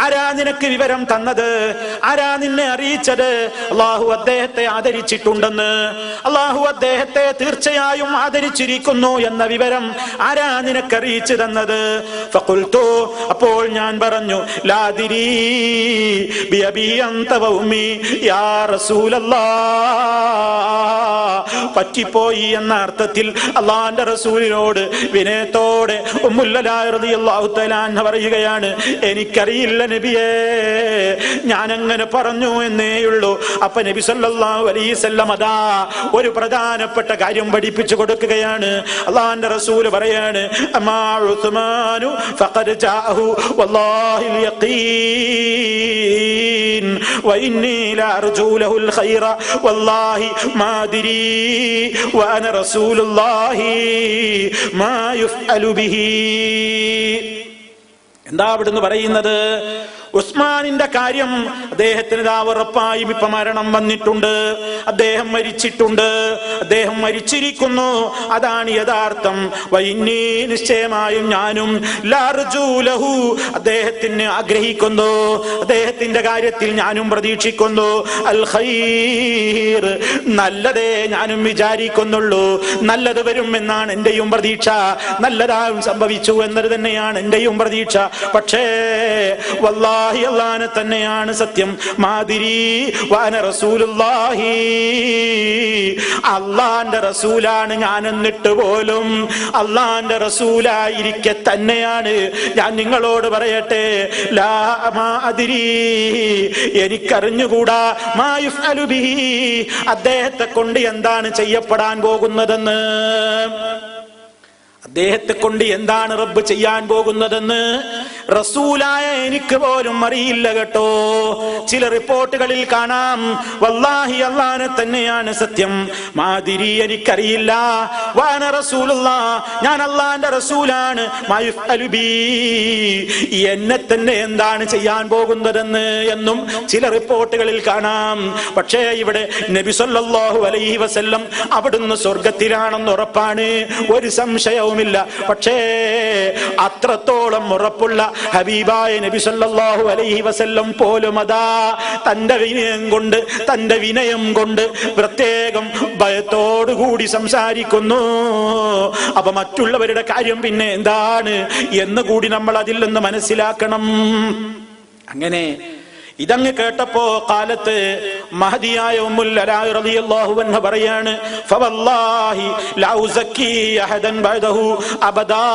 ആരാ നിനക്ക് വിവരം തന്നത്, ആരാ നിന്നെ അറിയിച്ചത് അല്ലാഹു അദ്ദേഹത്തെ ആദരിച്ചിട്ടുണ്ടെന്ന്, അല്ലാഹു അദ്ദേഹത്തെ തീർച്ചയായും ആദരിച്ചിരിക്കുന്നു എന്ന വിവരം ആരാ നിനക്ക് അറിയിച്ചു തന്നത്? ഫഖുൽതു, അപ്പോൾ ഞാൻ പറഞ്ഞു, ലാ ദിരീ ബിഅബി അൻത വ ഉമ്മി യാ റസൂലല്ലാഹ്, പറ്റിപ്പോയി എന്ന അർത്ഥത്തിൽ അള്ളാന്റെ റസൂലിനോട് വിനയത്തോടെ ഉമ്മുല്ലലാഹി റളിയല്ലാഹു തആല അൻഹ പറയുകയാണ്, എനിക്കറിയില്ല നബിയേ, ഞാൻ അങ്ങനെ പറഞ്ഞു എന്നേയുള്ളൂ. അപ്പൊ നബി സല്ലല്ലാഹു അലൈഹി വസല്ലം അതാ ഒരു പ്രധാനപ്പെട്ട കാര്യം പഠിപ്പിച്ചു കൊടുക്കുകയാണ്. അള്ളാന്റെ റസൂൽ പറയാണ്, അമാ ഉസ്മാനു ഫഖദ് ജാഅഹു വല്ലാഹിൽ യഖീൻ വഇന്നി ലഅർജു ലഹുൽ ഖൈറ വല്ലാഹി മാ ദിരീ വഅന റസൂലുള്ളാഹി മാ യുഫ്അലു ബിഹി. എന്താ അവിടുന്ന് പറയുന്നത്? ഉസ്മാനിന്റെ കാര്യം അദ്ദേഹത്തിന് ഉറപ്പായും ഇപ്പൊ മരണം വന്നിട്ടുണ്ട്, അദ്ദേഹം മരിച്ചിട്ടുണ്ട്, അദ്ദേഹം മരിച്ചിരിക്കുന്നു, അതാണ് യഥാർത്ഥം. വഇന്നീ, നിശ്ചയമായും ഞാനും, ലഅർജു ലഹു, അദ്ദേഹത്തിന് ആഗ്രഹിക്കുന്നു, അദ്ദേഹത്തിന്റെ കാര്യത്തിൽ ഞാനും പ്രതീക്ഷിക്കുന്നു, അൽ ഖൈർ, നല്ലതേ ഞാനും വിചാരിക്കുന്നുള്ളൂ, നല്ലത് വരും എന്നാണ് എന്റെയും പ്രതീക്ഷ, നല്ലതായും സംഭവിച്ചു എന്നത് തന്നെയാണ് എന്റെയും പ്രതീക്ഷ. പക്ഷേ വല്ലാഹി, അല്ലാഹുവിനെ തന്നെയാണ് സത്യം, മാദിരി വഅന റസൂലുള്ളാഹി, അല്ലാഹുവിന്റെ റസൂലാണ് ഞാൻ എന്നിട്ട് പോലും അല്ലാഹുവിന്റെ റസൂലായിരിക്കെ തന്നെയാണ് ഞാൻ നിങ്ങളോട് പറയട്ടെ, ലാ മാദിരി, എനിക്കറിഞ്ഞുകൂടാ, മാ യുഫ്അലു ബിഹി, അദ്ദേഹത്തെ കൊണ്ട് എന്താണ് ചെയ്യപ്പെടാൻ പോകുന്നതെന്ന്, അദ്ദേഹത്തെ കൊണ്ട് എന്താണ് റബ്ബ് ചെയ്യാൻ പോകുന്നതെന്ന് റസൂലായ എനിക്ക് പോലും അറിയില്ല കേട്ടോ. ചില റിപ്പോർട്ടുകളിൽ കാണാം, വല്ലാഹി അല്ലാഹുവിനെ തന്നെയാണ് സത്യം, മാദിരി, എനിക്കറിയില്ല, വാന റസൂലുള്ളാഹ്, ഞാൻ അല്ലാഹുവിന്റെ റസൂലാണ്, മാ യുഫ്അലു ബി, എന്നെ തന്നെ എന്താണ് ചെയ്യാൻ പോകുന്നതെന്ന് എന്നും ചില റിപ്പോർട്ടുകളിൽ കാണാം. പക്ഷേ ഇവിടെ നബി സല്ലല്ലാഹു അലൈഹി വസല്ലം അവിടുന്ന് സ്വർഗത്തിലാണെന്ന് ഉറപ്പാണ്, ഒരു സംശയവുമില്ല. പക്ഷേ അത്രത്തോളം ഉറപ്പുള്ള ഹബീബായ നബി സല്ലല്ലാഹു അലൈഹി വസല്ലം പോലും അതാ തന്റെ വിനയം കൊണ്ട് പ്രത്യേകം ഭയത്തോടുകൂടി സംസാരിക്കുന്നു. അപ്പൊ മറ്റുള്ളവരുടെ കാര്യം പിന്നെ എന്താണ് എന്ന് കൂടി നമ്മൾ അതിൽ നിന്ന് മനസ്സിലാക്കണം. അങ്ങനെ ഇതങ്ങ് കേട്ടപ്പോ കാലത്ത് മഹദിയായ ഉമ്മുല്ലലാഹി റളിയല്ലാഹു അൻഹ പറയാണ്, ഫവല്ലാഹി ലാ ഉസക്കി അഹദൻ ബഅദഹു അബദാ,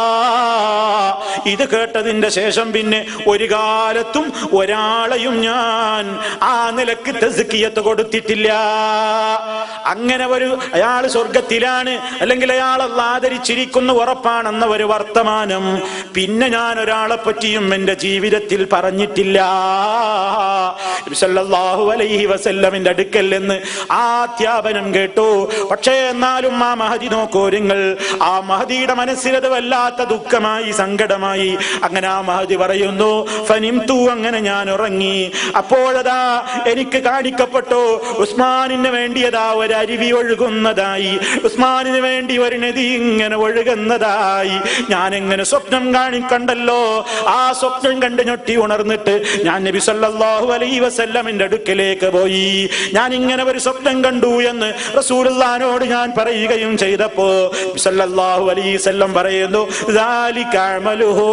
ഇത് കേട്ടതിന്റെ ശേഷം പിന്നെ ഒരു കാലത്തും ഒരാളെയും ഞാൻ ആ നിലക്ക് തസ്കിയത്ത് കൊടുത്തിട്ടില്ല. അങ്ങനെ അയാൾ സ്വർഗത്തിലാണ് അല്ലെങ്കിൽ അയാൾ അല്ലാഹു ആദരിച്ചിരിക്കുന്നു ഉറപ്പാണെന്ന ഒരു വർത്തമാനം പിന്നെ ഞാൻ ഒരാളെ പറ്റിയും എന്റെ ജീവിതത്തിൽ പറഞ്ഞിട്ടില്ല. നബി സല്ലല്ലാഹു അലൈഹി വസല്ലം വസല്ലമിന്റെ അടുക്കൽ നിന്ന് ആ അധ്യാപനം കേട്ടു. പക്ഷേ എന്നാലും ആ മഹദി നോക്കൂ നിങ്ങൾ, ആ മഹദിയുടെ മനസ്സിലത് വല്ലാത്ത ദുഃഖമായി, സങ്കടമായി. അങ്ങനെ ആ മഹദി പറയുന്നു, ഫനിംതു, അങ്ങനെ ഞാൻ ഉറങ്ങി. അപ്പോഴതാ എനിക്ക് കാണിക്കപ്പെട്ടു ഉസ്മാനിന് വേണ്ടിയതാ ഒരു അരുവി ഒഴുകുന്നതായി, ഉസ്മാനിന് വേണ്ടി ഒരു നദി ഇങ്ങനെ ഒഴുകുന്നതായി ഞാൻ എങ്ങനെ സ്വപ്നം കണ്ടല്ലോ. ആ സ്വപ്നം കണ്ട് ഞൊട്ടി ഉണർന്നിട്ട് ഞാൻ നബി സല്ലല്ലാഹു അലൈഹി വസല്ലമിന്റെ അടുക്കലേക്ക് പോയി. ഞാൻ ഇങ്ങനെ ഒരു സ്വപ്നം കണ്ടു എന്ന് റസൂലുള്ളാഹിനോട് ഞാൻ പറയുകയും ചെയ്തപ്പോ നബി സല്ലല്ലാഹു അലൈഹി വസല്ലം പറയുന്നു, ദാലിക അമലുഹു,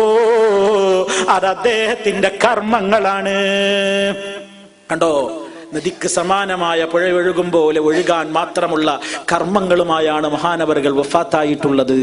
അത് അദ്ദേഹത്തിന്റെ കർമ്മങ്ങളാണ്. കണ്ടോ, നദിക്ക് സമാനമായ പുഴ ഒഴുകും പോലെ ഒഴുകാൻ മാത്രമുള്ള കർമ്മങ്ങളുമായാണ് മഹാനവറുകൾ വഫാത്തായിട്ടുള്ളത്.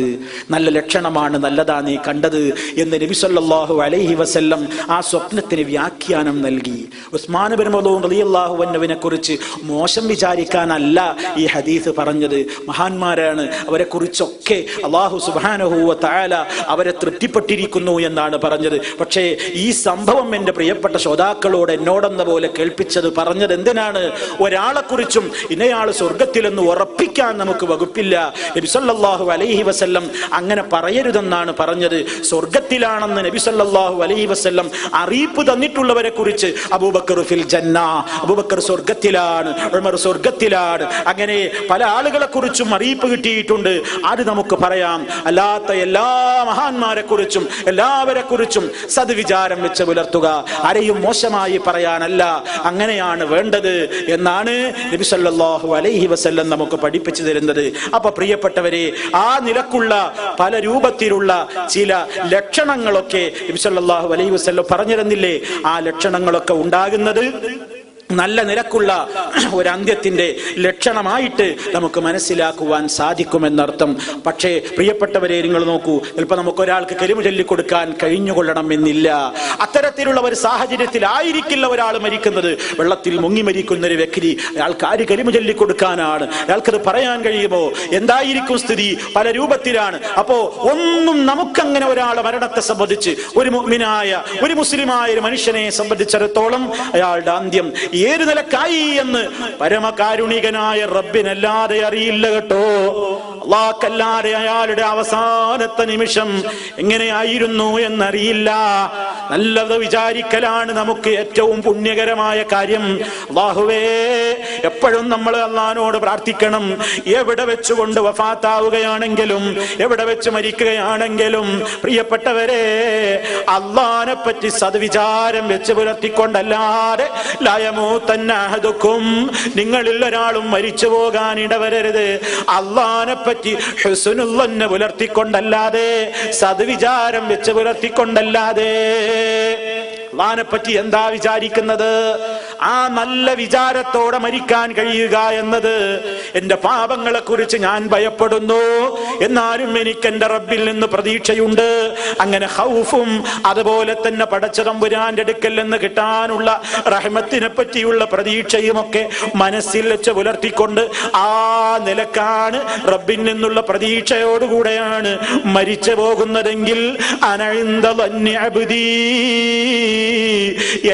നല്ല ലക്ഷണമാണ്, നല്ലതാ നീ കണ്ടത് എന്ന് നബി സല്ലല്ലാഹു അലൈഹി വസല്ലം ആ സ്വപ്നത്തിന് വ്യാഖ്യാനം നൽകി. ഉസ്മാൻ ഇബ്നു മദ്ഊൻ റളിയല്ലാഹു അൻഹുവിനെ കുറിച്ച് മോശം വിചാരിക്കാനല്ല ഈ ഹദീസ് പറഞ്ഞത്. മഹാന്മാരാണ്, അവരെ കുറിച്ചൊക്കെ അല്ലാഹു സുബ്ഹാനഹു വ തആല അവരെ തൃപ്തിപ്പെട്ടിരിക്കുന്നു എന്നാണ് പറഞ്ഞത്. പക്ഷേ ഈ സംഭവം എൻ്റെ പ്രിയപ്പെട്ട ശ്രോതാക്കളോട് എന്നോടെന്ന പോലെ കേൾപ്പിച്ചത്, പറഞ്ഞത് എന്തിനാണ്? ഒരാളെ കുറിച്ചും ഇന്നയാൾ സ്വർഗത്തിലെന്ന് ഉറപ്പിക്കാൻ നമുക്ക് വകുപ്പില്ല. നബി സല്ലല്ലാഹു അലൈഹി വസല്ലം അങ്ങനെ പറയരുതെന്നാണ് പറഞ്ഞത്. സ്വർഗത്തിലാണെന്ന് നബി സല്ലല്ലാഹു അലൈഹി വസല്ലം അറിയിപ്പ് തന്നിട്ടുള്ളവരെ കുറിച്ച് അബൂബക്കർ ഫിൽ ജന്ന, അബൂബക്കർ സ്വർഗത്തിലാണ്, ഉമർ സ്വർഗത്തിലാണ്, അങ്ങനെ പല ആളുകളെ കുറിച്ചും അറിയിപ്പ് കിട്ടിയിട്ടുണ്ട്. അത് നമുക്ക് പറയാം. അല്ലാത്ത എല്ലാ മഹാന്മാരെ കുറിച്ചും എല്ലാവരെ കുറിച്ചും സദ്വിചാരം വെച്ച് പുലർത്തുക, ആരെയും മോശമായി പറയാനല്ല. അങ്ങനെയാണ് വേണ്ടത് എന്നാണ് നബി സല്ലല്ലാഹു അലൈഹി വസല്ലം നമുക്ക് പഠിപ്പിച്ചു തരുന്നത്. അപ്പൊ പ്രിയപ്പെട്ടവരെ, ആ നിലക്കുള്ള പല രൂപത്തിലുള്ള ചില ലക്ഷണങ്ങളൊക്കെ നബി സല്ലല്ലാഹു അലൈഹി വസല്ലം പറഞ്ഞു തരുന്നില്ലേ? ആ ലക്ഷണങ്ങളൊക്കെ ഉണ്ടാകുന്നത് നല്ല നിലക്കുള്ള ഒരു അന്ത്യത്തിന്റെ ലക്ഷണമായിട്ട് നമുക്ക് മനസ്സിലാക്കുവാൻ സാധിക്കുമെന്നർത്ഥം. പക്ഷേ പ്രിയപ്പെട്ടവരെ, നിങ്ങൾ നോക്കൂ, ചിലപ്പോൾ നമുക്ക് ഒരാൾക്ക് കലിമ ചൊല്ലിക്കൊടുക്കാൻ കഴിഞ്ഞുകൊള്ളണം എന്നില്ല. അത്തരത്തിലുള്ള ഒരു സാഹചര്യത്തിലായിരിക്കില്ല ഒരാൾ മരിക്കുന്നത്. വെള്ളത്തിൽ മുങ്ങി മരിക്കുന്ന ഒരു വ്യക്തി, അയാൾക്ക് ആര് കലിമ ചൊല്ലിക്കൊടുക്കാനാണ്? അയാൾക്കത് പറയാൻ കഴിയുമോ? എന്തായിരിക്കും സ്ഥിതി? പല രൂപത്തിലാണ്. അപ്പോ ഒന്നും നമുക്കങ്ങനെ ഒരാളെ മരണത്തെ സംബന്ധിച്ച്, ഒരു മുഅ്മിനായ ഒരു മുസ്ലിമായ ഒരു മനുഷ്യനെ സംബന്ധിച്ചിടത്തോളം അയാളുടെ അന്ത്യം ഏത് നിലക്കായി എന്ന് പരമകാരുണികനായ റബ്ബിനല്ലാതെ അറിയില്ല കേട്ടോ. അല്ലാഹുവല്ലാതെ അയാളുടെ അവസാനത്തെ നിമിഷം എങ്ങനെയായിരുന്നു എന്നറിയില്ല. നല്ലത് വിചാരിക്കലാണ് നമുക്ക് ഏറ്റവും പുണ്യകരമായ കാര്യം. അല്ലാഹുവേ, എപ്പോഴും നമ്മൾ അല്ലാഹുവോട് പ്രാർത്ഥിക്കണം. എവിടെ വെച്ചുകൊണ്ട് വഫാത്താവുകയാണെങ്കിലും, എവിടെ വെച്ച് മരിക്കുകയാണെങ്കിലും, പ്രിയപ്പെട്ടവരെ, അല്ലാഹുവിനെ പറ്റി സദ്വിചാരം വെച്ച് പുലർത്തിക്കൊണ്ടല്ലാതെ നിങ്ങളിൽ ഒരാളും മരിച്ചു പോകാൻ ഇടവരരുത്. അല്ലാഹുവിനെ പറ്റി ഹുസ്നുൽ ളന്ന് പുലർത്തിക്കൊണ്ടല്ലാതെ, സദ്വിചാരം വെച്ച് പുലർത്തിക്കൊണ്ടല്ലാതെ. അല്ലാഹുവിനെ പറ്റി എന്താ വിചാരിക്കുന്നത്? ആ നല്ല വിചാരത്തോടെ മരിക്കാൻ കഴിയുക എന്നത്, എന്റെ പാപങ്ങളെ കുറിച്ച് ഞാൻ ഭയപ്പെടുന്നു, എന്നാലും എനിക്ക് എന്റെ റബ്ബിൽ നിന്ന് പ്രതീക്ഷയുണ്ട്. അങ്ങനെ ഖൗഫും അതുപോലെ തന്നെ പടച്ച തമ്പുരാന്റെ അടുക്കൽ നിന്ന് കിട്ടാനുള്ള റഹ്മത്തിനെ പറ്റിയുള്ള പ്രതീക്ഷയുമൊക്കെ മനസ്സിൽ വെച്ച് പുലർത്തിക്കൊണ്ട് ആ നിലക്കാണ് റബ്ബിൽ നിന്നുള്ള പ്രതീക്ഷയോടുകൂടെയാണ് മരിച്ചു പോകുന്നതെങ്കിൽ, അനഇന്ദ ളന്നി അബ്ദീ,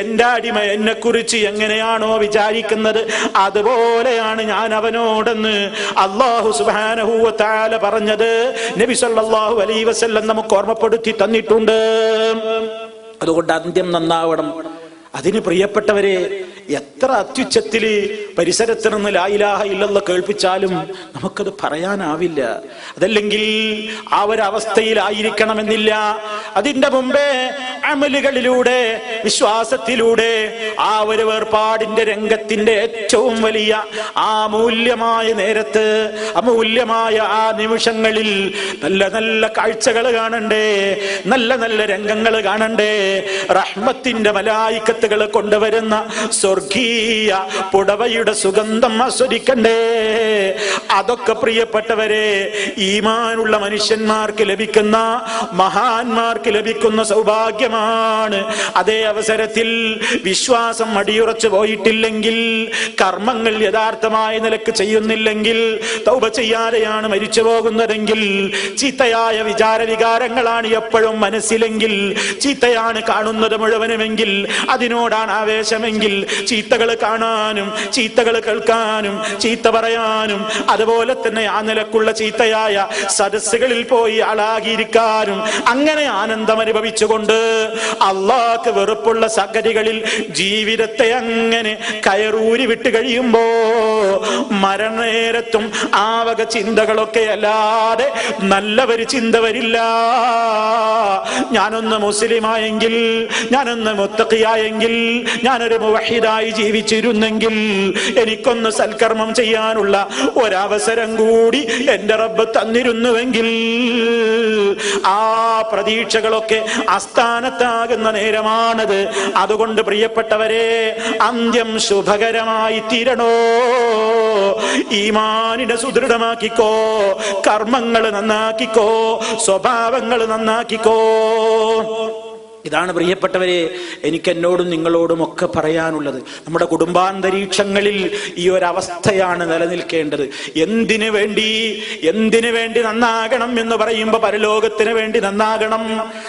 എന്റെ അടിമ എന്നെ കുറിച്ച് എങ്ങനെയാണോ വിചാരിക്കുന്നത് അതുപോലെയാണ് ഞാൻ അവനോടെന്ന് അല്ലാഹു സുബ്ഹാനഹു വ തആല പറഞ്ഞത് നബി സല്ലല്ലാഹു അലൈഹി വസല്ലം നമുക്ക് ഓർമ്മപ്പെടുത്തി തന്നിട്ടുണ്ട്. അതുകൊണ്ട് അന്ത്യം നന്നാവണം. അതിന് പ്രിയപ്പെട്ടവരെ, എത്ര അത്യുച്ചത്തില് പരിസരത്ത് നിന്ന് ലാ ഇലാഹ ഇല്ലല്ലാഹ് കേൾപ്പിച്ചാലും നമുക്കത് പറയാനാവില്ല. അതല്ലെങ്കിൽ ആ ഒരവസ്ഥയിലായിരിക്കണമെന്നില്ല. അതിന്റെ മുമ്പേ അമലുകളിലൂടെ, വിശ്വാസത്തിലൂടെ, ആ ഒരു വേർപാടിന്റെ രംഗത്തിന്റെ ഏറ്റവും വലിയ ആ മൂല്യമായ നേരത്ത്, അമൂല്യമായ ആ നിമിഷങ്ങളിൽ നല്ല നല്ല കാഴ്ചകൾ കാണണ്ടേ, നല്ല നല്ല രംഗങ്ങൾ കാണണ്ടേ, റഹ്മത്തിന്റെ മലായിക്കത്തുകൾ കൊണ്ടുവരുന്ന സ്വർഗീയ പുടവയുടെ സുഗന്ധം ആസ്വദിക്കണ്ടേ. അതൊക്കെ പ്രിയപ്പെട്ടവരെ, ഈമാനുള്ള മനുഷ്യന്മാർക്ക് ലഭിക്കുന്ന, മഹാന്മാർക്ക് ലഭിക്കുന്ന സൗഭാഗ്യമാണ്. അതേ അവസരത്തിൽ വിശ്വാസം അടിയുറച്ചു പോയിട്ടില്ലെങ്കിൽ, കർമ്മങ്ങൾ യഥാർത്ഥമായ നിലക്ക് ചെയ്യുന്നില്ലെങ്കിൽ, തൗബ ചെയ്യാതെയാണ് മരിച്ചു പോകുന്നതെങ്കിൽ, ചീത്തയായ വിചാരവികാരങ്ങളാണ് എപ്പോഴും മനസ്സിലെങ്കിൽ, ചീത്തയാണ് കാണുന്നത് മുഴുവനുമെങ്കിൽ, അതിനോടാണ് ആവേശമെങ്കിൽ, ചീത്തകൾ കാണാനും ചീത്തകൾ കേൾക്കാനും ചീത്ത പറയാനും അതുപോലെ തന്നെ ആ നിലക്കുള്ള ചീത്തയായ സദസ്സുകളിൽ പോയി ആളാകിയിരിക്കാനും അങ്ങനെ ആനന്ദം അനുഭവിച്ചുകൊണ്ട് അള്ളാഹ്ക്ക് വെറുപ്പുള്ള സംഗതികളിൽ ജീവിതത്തെ അങ്ങനെ കയറൂരി വിട്ട് കഴിയുമ്പോ മരണനേരത്തും ആ വക ചിന്തകളൊക്കെ അല്ലാതെ നല്ലൊരു ചിന്ത വരില്ല. ഞാനൊന്ന് മുസ്ലിമായെങ്കിൽ, ഞാനൊന്ന് മുത്തഖിയായെങ്കിൽ, ഞാനൊരു മുവഹിദായി ജീവിച്ചിരുന്നെങ്കിൽ, എനിക്കൊന്ന് സൽക്കർമ്മം ചെയ്യാനുള്ള ഒരവസരം കൂടി എന്റെ റബ്ബ് തന്നിരുന്നുവെങ്കിൽ, ആ പ്രതീക്ഷകളൊക്കെ അസ്ഥാനത്താകുന്ന നേരമാണത്. അതുകൊണ്ട് പ്രിയപ്പെട്ടവരെ, അന്ത്യം ശുഭകരമായി തീരണോ? ഈമാനിനെ സുദൃഢമാക്കിക്കോ, കർമ്മങ്ങൾ നന്നാക്കിക്കോ, സ്വഭാവങ്ങൾ നന്നാക്കിക്കോ. ഇതാണ് പ്രിയപ്പെട്ടവരെ എനിക്ക് എന്നോടും നിങ്ങളോടും ഒക്കെ പറയാനുള്ളത്. നമ്മുടെ കുടുംബാന്തരീക്ഷങ്ങളിൽ ഈ ഒരവസ്ഥയാണ് നിലനിൽക്കേണ്ടത്. എന്തിനു വേണ്ടി നന്നാകണം എന്ന് പറയുമ്പോൾ പരലോകത്തിന് വേണ്ടി നന്നാകണം,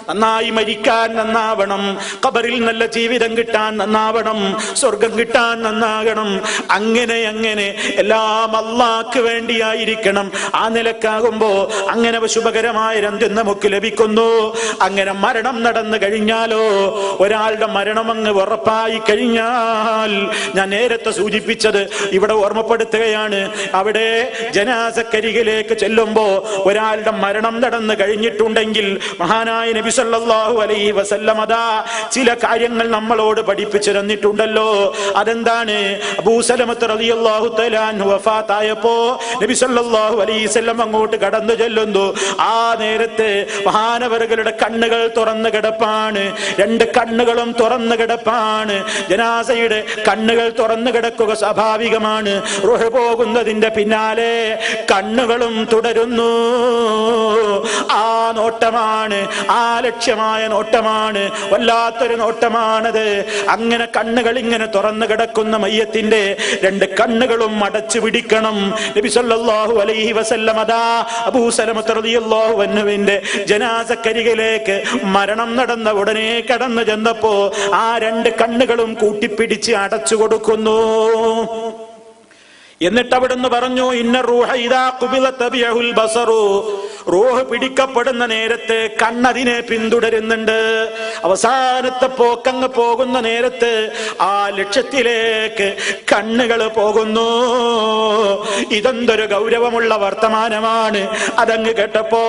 നന്നായി മരിക്കാൻ നന്നാവണം, ഖബറിൽ നല്ല ജീവിതം കിട്ടാൻ നന്നാവണം, സ്വർഗം കിട്ടാൻ നന്നാകണം. അങ്ങനെ എല്ലാം അല്ലാഹ്ക്ക് വേണ്ടിയായിരിക്കണം. ആ നിലക്കാകുമ്പോ അങ്ങനെ ശുഭകരമായ രംഗം നമുക്ക് ലഭിക്കുന്നു. അങ്ങനെ മരണം നടന്നു കഴിഞ്ഞാലോ, ഒരാളുടെ മരണം അങ്ങ് ഉറപ്പായി കഴിഞ്ഞാൽ, ഞാൻ നേരത്തെ സൂചിപ്പിച്ചത് ഇവിടെ ഓർമ്മപ്പെടുത്തുകയാണ്, അവിടെ ജനാസക്കരികിലേക്ക് ചെല്ലുമ്പോ ഒരാളുടെ മരണം നടന്നു കഴിഞ്ഞിട്ടുണ്ടെങ്കിൽ മഹാനായ നബി സല്ലല്ലാഹു അലൈഹി വസല്ലം അതാ ചില കാര്യങ്ങൾ നമ്മളോട് പഠിപ്പിച്ചു തന്നിട്ടുണ്ടല്ലോ. അതെന്താണ്? അബൂ സലമത്ത് റളിയല്ലാഹു തആല അൻഹു വഫാത്തായപ്പോ നബി സല്ലല്ലാഹു അലൈഹി വസല്ലം അങ്ങോട്ട് കടന്നു ചെല്ലുന്നു. ആ നേരത്തെ മഹാനവറുകളുടെ കണ്ണുകൾ തുറന്നു കിടപ്പാണ്, രണ്ട് കണ്ണുകളും തുറന്നു കിടപ്പാണ്. ജനാസയുടെ കണ്ണുകൾ തുറന്നു കിടക്കുക സ്വാഭാവികമാണ്. റൂഹ് പോകുന്നതിന്റെ പിന്നാലെ കണ്ണുകളും തുടരുന്നു. ആ നോട്ടമാണ്, ആ ലക്ഷ്യമായ നോട്ടമാണ്, വല്ലാത്തൊരു നോട്ടമാണത്. അങ്ങനെ കണ്ണുകൾ ഇങ്ങനെ തുറന്നു കിടക്കുന്ന മയ്യത്തിന്റെ രണ്ട് കണ്ണുകളും അടച്ചു പിടിക്കണം. നബി സല്ലല്ലാഹു അലൈഹി വസല്ലം അതാ അബൂ സലമത്ത് റളിയല്ലാഹു അൻഹുവിന്റെ ജനാസക്കരികിലേക്ക് മരണം നടന്ന ഉടനെ കടന്നു ചെന്നപ്പോ ആ രണ്ട് കണ്ണുകളും കൂട്ടിപ്പിടിച്ച് അടച്ചു കൊടുക്കുന്നു. എന്നിട്ട് അവിടുന്ന് പറഞ്ഞു, ഇന്ന റൂഹ ഇദാ ഖുബിലത ബിഹുൽ ബസറു, റൂഹ് പിടിക്കപ്പെടുന്ന നേരത്ത് കണ്ണതിനെ പിന്തുടരുന്നുണ്ട്. അവസാനത്തെ പോക്കങ്ങ് പോകുന്ന നേരത്ത് ആ ലക്ഷ്യത്തിലേക്ക് കണ്ണുകൾ പോകുന്നു. ഇതെന്തൊരു ഗൗരവമുള്ള വർത്തമാനമാണ്. അതങ്ങ് കേട്ടപ്പോ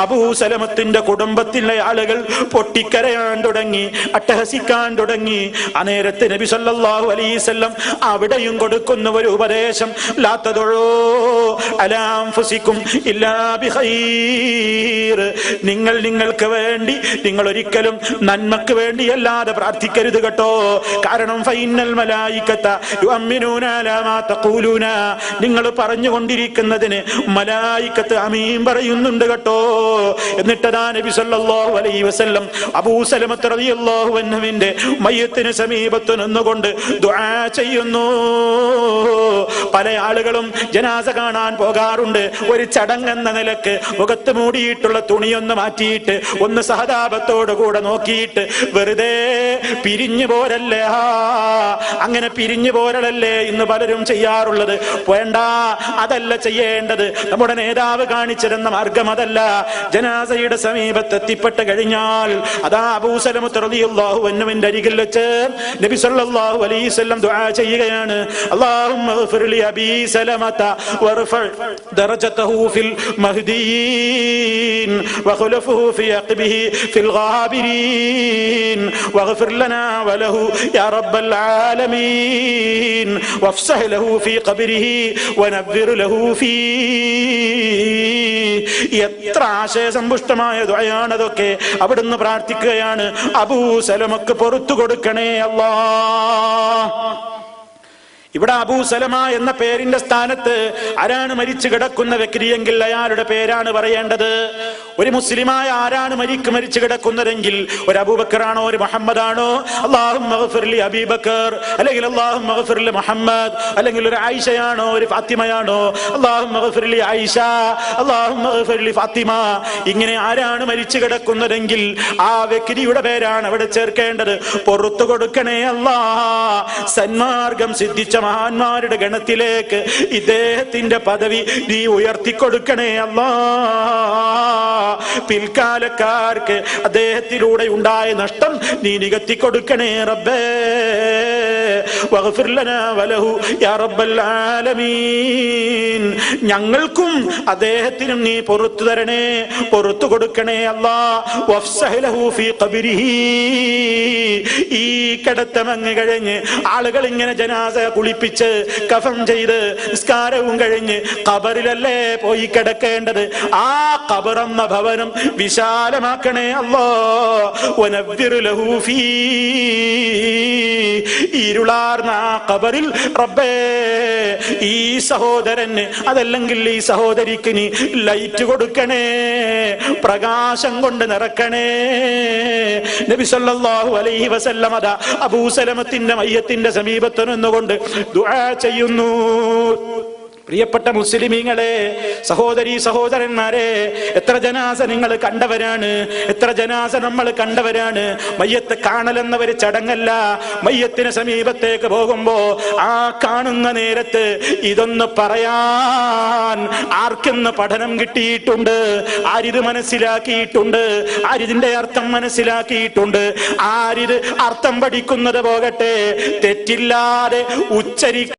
അബൂ സലമത്തിന്റെ കുടുംബത്തിലെ ആളുകൾ പൊട്ടിക്കരയാൻ തുടങ്ങി, അട്ടഹസിക്കാൻ തുടങ്ങി. ആ നേരത്തെ നബി സല്ലല്ലാഹു അലൈഹി വസല്ലം അവിടെയും കൊടുക്കുന്ന ഒരു ഉപദേശം, ലാ തദഉ അലാ അൻഫുസികും ഇല്ലാ ബിഖൈർ, നിങ്ങൾക്ക് വേണ്ടി നിങ്ങൾ ഒരിക്കലും നന്മക്ക് വേണ്ടിയല്ലാതെ പ്രാർത്ഥിക്കരുത് കേട്ടോ. കാരണം ഫൈനൽ മലായികത യുഅമ്മിനൂന അലാ മാ തഖൂലൂന, നിങ്ങൾ പറഞ്ഞുകൊണ്ടിരിക്കുന്നതിന് മലായികത്ത് അമീൻ പറയുന്നുണ്ട് കേട്ടോ. എന്നിട്ടതാ നബി സല്ലല്ലാഹു അലൈഹി വസല്ലം അബൂ സലമത്ത് റളിയല്ലാഹു അൻഹുവിന്റെ മയ്യത്തിന് സമീപത്ത് നിന്നുകൊണ്ട് ദുആ ചെയ്യുന്നു. പല ആളുകളും ജനാസ കാണാൻ പോകാറുണ്ട്. ഒരു ചടങ്ങെന്ന നിലക്ക് മുഖത്ത് മൂടിയിട്ടുള്ള തുണിയൊന്ന് മാറ്റിയിട്ട് ഒന്ന് സഹതാപത്തോടു കൂടെ നോക്കിയിട്ട് വെറുതെ പിരിഞ്ഞു പോരല്ലേ, അങ്ങനെ പിരിഞ്ഞു പോരലല്ലേ ഇന്ന് പലരും ചെയ്യാറുള്ളത്. വേണ്ട, അതല്ല ചെയ്യേണ്ടത്. നമ്മുടെ നേതാവ് കാണിച്ചിരുന്ന മാർഗം അതല്ല. ജനാസയുടെ സമീപത്ത് എത്തിപ്പെട്ട് കഴിഞ്ഞാൽ അതാ അബൂ സലമത്ത് റളിയല്ലാഹു അൻഹുവിന്റെ അരികിൽ വെച്ച് നബി സല്ലല്ലാഹു അലൈഹി വസല്ലം ദുആ ചെയ്യുകയാണ്, അല്ലാഹുമ്മ ഗ്ഫിർ ലി അബീ സലമത വർഫ ദറജതഹു ഫിൽ മഹ്ദിയീൻ വഖലഫഹു ഫി അഖ്ബിഹി ഫിൽ ഗാബിരീൻ വഗ്ഫിർ ലനാ വലഹു യാ റബ്ബൽ ആലമീൻ വഫ്സഹ് ലഹു ഫി ഖബ്രിഹി വനവ്വിർ ലഹു ഫീ. എത്ര ആശയസമ്പുഷ്ടമായ ദുആയാണതൊക്കെ. അവിടുന്ന് പ്രാർത്ഥിക്കുകയാണ്, അബൂ സലമക്ക് പുറത്തു കൊടുക്കണേ അല്ലാഹ്. ഇവിടെ അബൂ സലമ എന്ന പേരിന്റെ സ്ഥാനത്ത് ആരാണ് മരിച്ചു കിടക്കുന്ന വ്യക്തിയെങ്കിൽ അയാളുടെ പേരാണ് പറയേണ്ടത്. ഒരു മുസ്ലിമായ ആരാണ് മരിച്ചു കിടക്കുന്നതെങ്കിൽ ഒരു അബൂബക്കറാണോ ഒരു മുഹമ്മദാണോ, അല്ലാഹുമ്മ ഗ്ഫിർ ലി അബീബക്കർ, അല്ലെങ്കിൽ അല്ലാഹുമ്മ ഗ്ഫിർ ലി മുഹമ്മദ്, അല്ലെങ്കിൽ ഒരു ആയിഷയാണോ ഒരു ഫാത്തിമയാണോ, അല്ലാഹുമ്മ ഗ്ഫിർ ലി ആയിഷ, അല്ലാഹുമ്മ ഗ്ഫിർ ലി ഫാത്തിമ. ഇങ്ങനെ ആരാണ് മരിച്ചു കിടക്കുന്നതെങ്കിൽ ആ വ്യക്തിയുടെ പേരാണ് അവിടെ ചേർക്കേണ്ടത്. പുറത്തു കൊടുക്കണേ അല്ലാ, സന്മാർഗം സിദ്ധിച്ച മഹാന്മാരുടെ ഗണത്തിലേക്ക് ഇദ്ദേഹത്തിന്റെ പദവി നീ ഉയർത്തിക്കൊടുക്കണേ അല്ലാ. പിൽക്കാലക്കാർക്ക് അദ്ദേഹത്തിലൂടെ ഉണ്ടായ നഷ്ടം നീ നികത്തിക്കൊടുക്കണേ റബ്ബേ. വഗ്ഫിർ ലനാ വലഹു യാ റബ്ബൽ ആലമീൻ. ഞങ്ങൾക്കും അദ്ദേഹത്തിനും നീ പുറത്തു തരണേ, പുറത്തു കൊടുക്കണേ അല്ലാ. വഫ്സഹ് ലഹു ഫീ ഖബ്രിഹി. ഈ കിടത്തമങ്ങ് കഴിഞ്ഞ് ആളുകൾ ഇങ്ങനെ ജനാസ കുളിപ്പിച്ച് കഫൻ ചെയ്ത് നിസ്കാരവും കഴിഞ്ഞ് ഖബറിലല്ലേ പോയി കിടക്കേണ്ടത്. ആ ഖബറെന്ന ഭവനം വിശാലമാക്കണേ അല്ലാ. വനവ്വിർ ലഹു ഫീ. ഇരുളാർന്ന ആ ഖബറിൽ റബ്ബേ ഈ സഹോദരന് അതല്ലെങ്കിൽ ഈ സഹോദരിക്ക് നീ ലൈറ്റ് കൊടുക്കണേ, പ്രകാശം കൊണ്ട് നിറക്കണേ. നബി സല്ലല്ലാഹു അലൈഹി വസല്ലം അതാ അബൂ സലമത്തിന്റെ മയ്യത്തിന്റെ സമീപത്ത് നിന്നുകൊണ്ട് ദുആ ചെയ്യുന്നു. പ്രിയപ്പെട്ട മുസ്ലിമീങ്ങളെ, സഹോദരീ സഹോദരന്മാരെ, എത്ര ജനാസ നിങ്ങൾ കണ്ടവരാണ്, എത്ര ജനാസ നമ്മൾ കണ്ടവരാണ്. മയ്യത്ത് കാണലെന്നവര് ചടങ്ങല്ല. മയ്യത്തിന് സമീപത്തേക്ക് പോകുമ്പോ ആ കാണുന്ന നേരത്ത് ഇതൊന്ന് പറയാൻ ആർക്കെന്ന് പഠനം കിട്ടിയിട്ടുണ്ട്, ആരിത് മനസ്സിലാക്കിയിട്ടുണ്ട്, ആരിതിന്റെ അർത്ഥം മനസ്സിലാക്കിയിട്ടുണ്ട്, ആരിത് അർത്ഥം പഠിക്കുന്നത് പോകട്ടെ തെറ്റില്ലാതെ ഉച്ചരിക്കും.